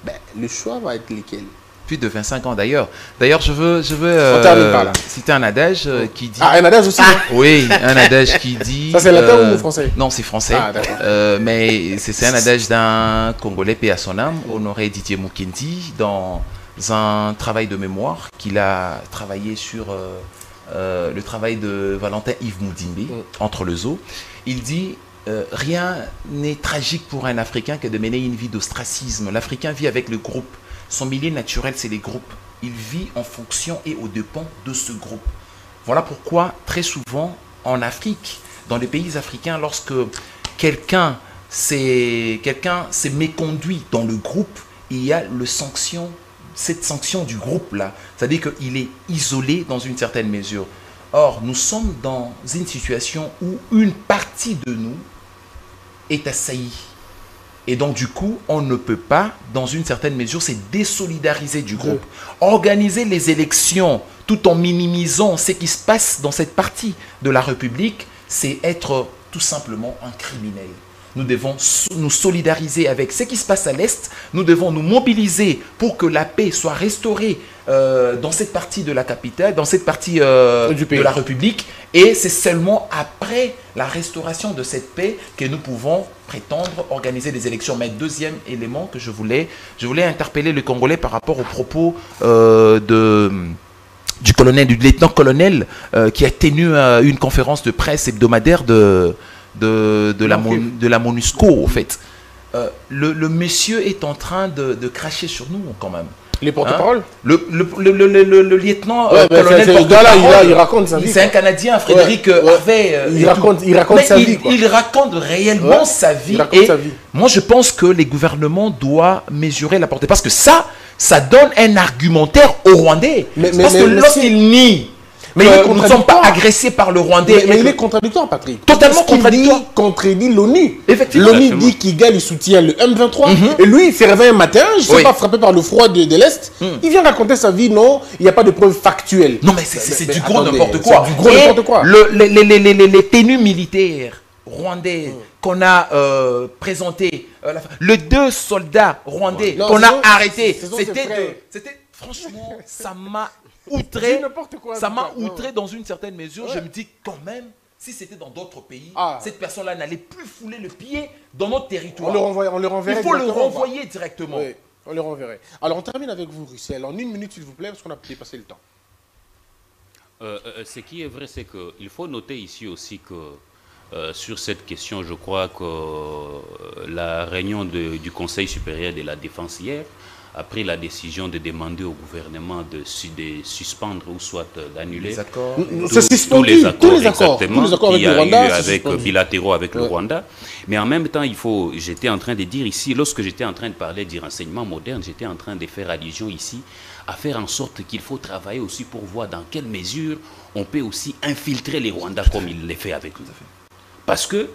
Ben, le choix va être lequel? plus de 25 ans d'ailleurs. D'ailleurs, je veux citer un adage qui dit... Ah, un adage aussi Oui, un adage qui dit... Ça, c'est latin ou français? Non, c'est français. Ah, d'accord. Mais c'est un adage d'un Congolais, paix à son âme, Honoré Didier Mukendi, dans un travail de mémoire qu'il a travaillé sur le travail de Valentin Yves Moudimbe, Entre le zoo. Il dit... rien n'est tragique pour un Africain que de mener une vie d'ostracisme. L'Africain vit avec le groupe. Son milieu naturel, c'est les groupes. Il vit en fonction et aux dépens de ce groupe. Voilà pourquoi, très souvent, en Afrique, dans les pays africains, lorsque quelqu'un s'est méconduit dans le groupe, il y a cette sanction du groupe-là. C'est-à-dire qu'il est isolé dans une certaine mesure. Or, nous sommes dans une situation où une partie de nous est assaillie. Et donc, du coup, on ne peut pas, dans une certaine mesure, se désolidariser du groupe. Organiser les élections tout en minimisant ce qui se passe dans cette partie de la République, c'est être tout simplement un criminel. Nous devons nous solidariser avec ce qui se passe à l'Est. Nous devons nous mobiliser pour que la paix soit restaurée dans cette partie de la capitale, dans cette partie de la République. Et c'est seulement après la restauration de cette paix que nous pouvons prétendre organiser des élections. Mais deuxième élément que je voulais interpeller le Congolais par rapport aux propos du lieutenant-colonel qui a tenu une conférence de presse hebdomadaire de la MONUSCO, en fait. Le monsieur est en train de cracher sur nous, quand même. Les porte-paroles, le lieutenant colonel il raconte sa vie. C'est un Canadien, Frédéric Harvey. Il raconte sa vie. Il raconte réellement sa vie. Moi, je pense que les gouvernements doivent mesurer la portée. Parce que ça donne un argumentaire aux Rwandais. Parce que lorsqu'il nie... Mais nous ne sommes pas agressés par le Rwandais. Mais il est contradictoire, Patrick. Totalement contradictoire. Il contredit l'ONU. Effectivement. L'ONU dit qu'il soutient le M23. Et lui, il s'est réveillé un matin, je ne sais pas, frappé par le froid de l'Est. Il vient raconter sa vie, non, il n'y a pas de preuves factuelles. Non, mais c'est du gros n'importe quoi. C'est du gros n'importe quoi. Les tenues militaires rwandais qu'on a présenté, les 2 soldats rwandais qu'on a arrêtés, c'était franchement, ça m'a outré, dans une certaine mesure. Je me dis quand même, si c'était dans d'autres pays, cette personne-là n'allait plus fouler le pied dans notre territoire. On le renverrait. Il faut le renvoyer directement. Oui, on le renverrait. Alors on termine avec vous, Russell. En 1 minute, s'il vous plaît, parce qu'on a dépassé le temps. Ce qui est vrai, c'est qu'il faut noter ici aussi que sur cette question, je crois que la réunion du Conseil supérieur de la défense hier a pris la décision de demander au gouvernement de suspendre ou soit d'annuler tous les accords qu'il y a eu bilatéraux avec le Rwanda. Mais en même temps, j'étais en train de dire ici, lorsque j'étais en train de parler du renseignement moderne, j'étais en train de faire allusion ici à faire en sorte qu'il faut travailler aussi pour voir dans quelle mesure on peut aussi infiltrer les Rwandais comme il le fait avec nous. Parce que,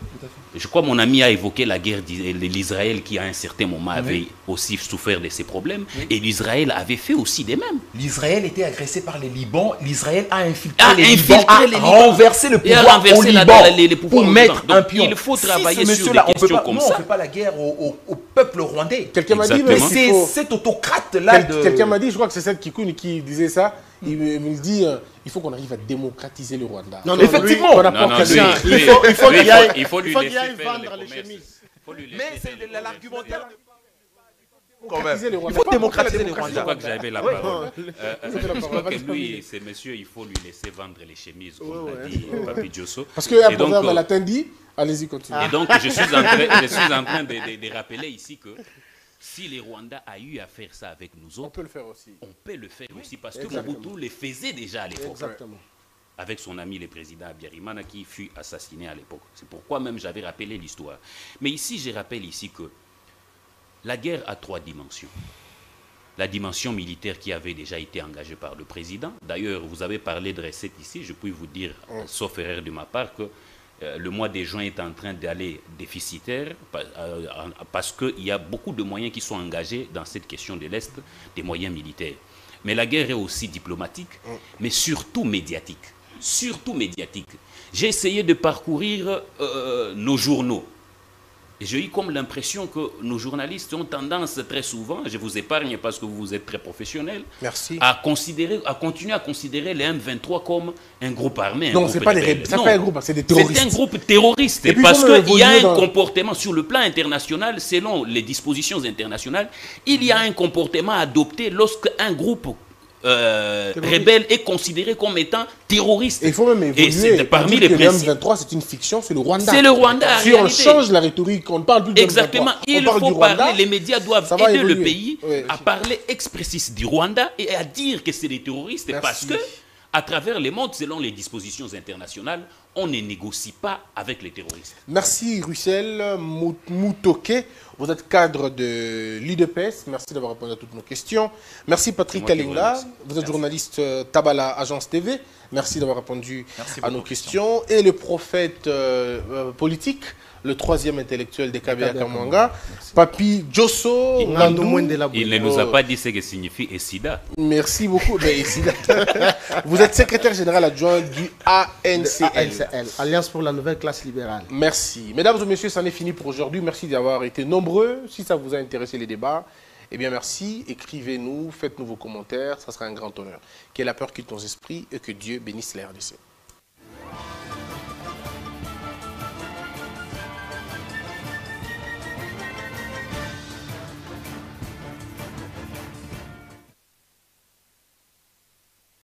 je crois mon ami a évoqué la guerre de l'Israël qui à un certain moment avait aussi souffert de ces problèmes. Et l'Israël avait fait aussi des mêmes. L'Israël était agressé par les Libans. L'Israël a infiltré les Libans, a renversé le pouvoir au Liban pour mettre un pion. Il faut travailler sur des questions comme ça. On ne fait pas la guerre au peuple rwandais. Quelqu'un m'a dit, c'est cet autocrate-là. Quelqu'un m'a dit, je crois que c'est cette Kikoun qui disait ça. Il me dit, il faut qu'on arrive à démocratiser le Rwanda. Non, effectivement. Il faut lui laisser vendre les chemises. Mais c'est l'argumentaire. Il faut démocratiser le Rwanda. Je crois que j'avais la parole. Je crois que lui, c'est monsieur, il faut lui laisser vendre les chemises, comme l'a dit Papi Diosso. Parce qu'un proverbe à latin dit, allez-y, continuez. Et donc, je suis en train de rappeler ici que si les Rwandais a eu à faire ça avec nous autres, on peut le faire aussi. On peut le faire aussi parce que Mobutu le faisait déjà à l'époque. Exactement. Avec son ami le président Abiyarimana qui fut assassiné à l'époque. C'est pourquoi même j'avais rappelé l'histoire. Mais ici, je rappelle ici que la guerre a 3 dimensions. La dimension militaire qui avait déjà été engagée par le président. D'ailleurs, vous avez parlé de recettes ici. Je puis vous dire, sauf erreur de ma part, que le mois de juin est en train d'aller déficitaire parce qu'il y a beaucoup de moyens qui sont engagés dans cette question de l'Est, des moyens militaires. Mais la guerre est aussi diplomatique, mais surtout médiatique. Surtout médiatique. J'ai essayé de parcourir nos journaux. Et j'ai eu comme l'impression que nos journalistes ont tendance très souvent, je vous épargne parce que vous êtes très professionnels, Merci. à continuer à considérer les M23 comme un groupe armé. Non, c'est pas un groupe, c'est des terroristes. C'est un groupe terroriste. Et puis, parce qu'il y a un comportement sur le plan international, selon les dispositions internationales, il y a un comportement adopté lorsqu'un groupe rebelle est considéré comme étant terroriste. Et il faut même évoluer. Et parmi les principes. Le M23, c'est une fiction, c'est le Rwanda. C'est le Rwanda. Si on change la rhétorique, on ne parle plus de exactement. M23, il faut parler, les médias doivent aider le pays à parler expressis du Rwanda et à dire que c'est des terroristes. Merci. Parce que, à travers le monde, selon les dispositions internationales, on ne négocie pas avec les terroristes. Merci Russell Moutoké. Vous êtes cadre de l'IDPS. Merci d'avoir répondu à toutes nos questions. Merci Patrick Kalinga. Vous êtes journaliste Tabala Agence TV. Merci d'avoir répondu à nos questions. Et le prophète politique, le troisième intellectuel des Kabila Kamwanga, Papi Djosso. Il ne nous a pas dit ce que signifie ESIDA. Merci beaucoup. Vous êtes secrétaire général adjoint du ANCL. Alliance pour la nouvelle classe libérale. Merci. Mesdames et messieurs, c'en est fini pour aujourd'hui. Merci d'avoir été nombreux. Si ça vous a intéressé les débats, eh bien merci. Écrivez-nous, faites-nous vos commentaires. Ça sera un grand honneur. Que la peur quitte nos esprits et que Dieu bénisse la RDC.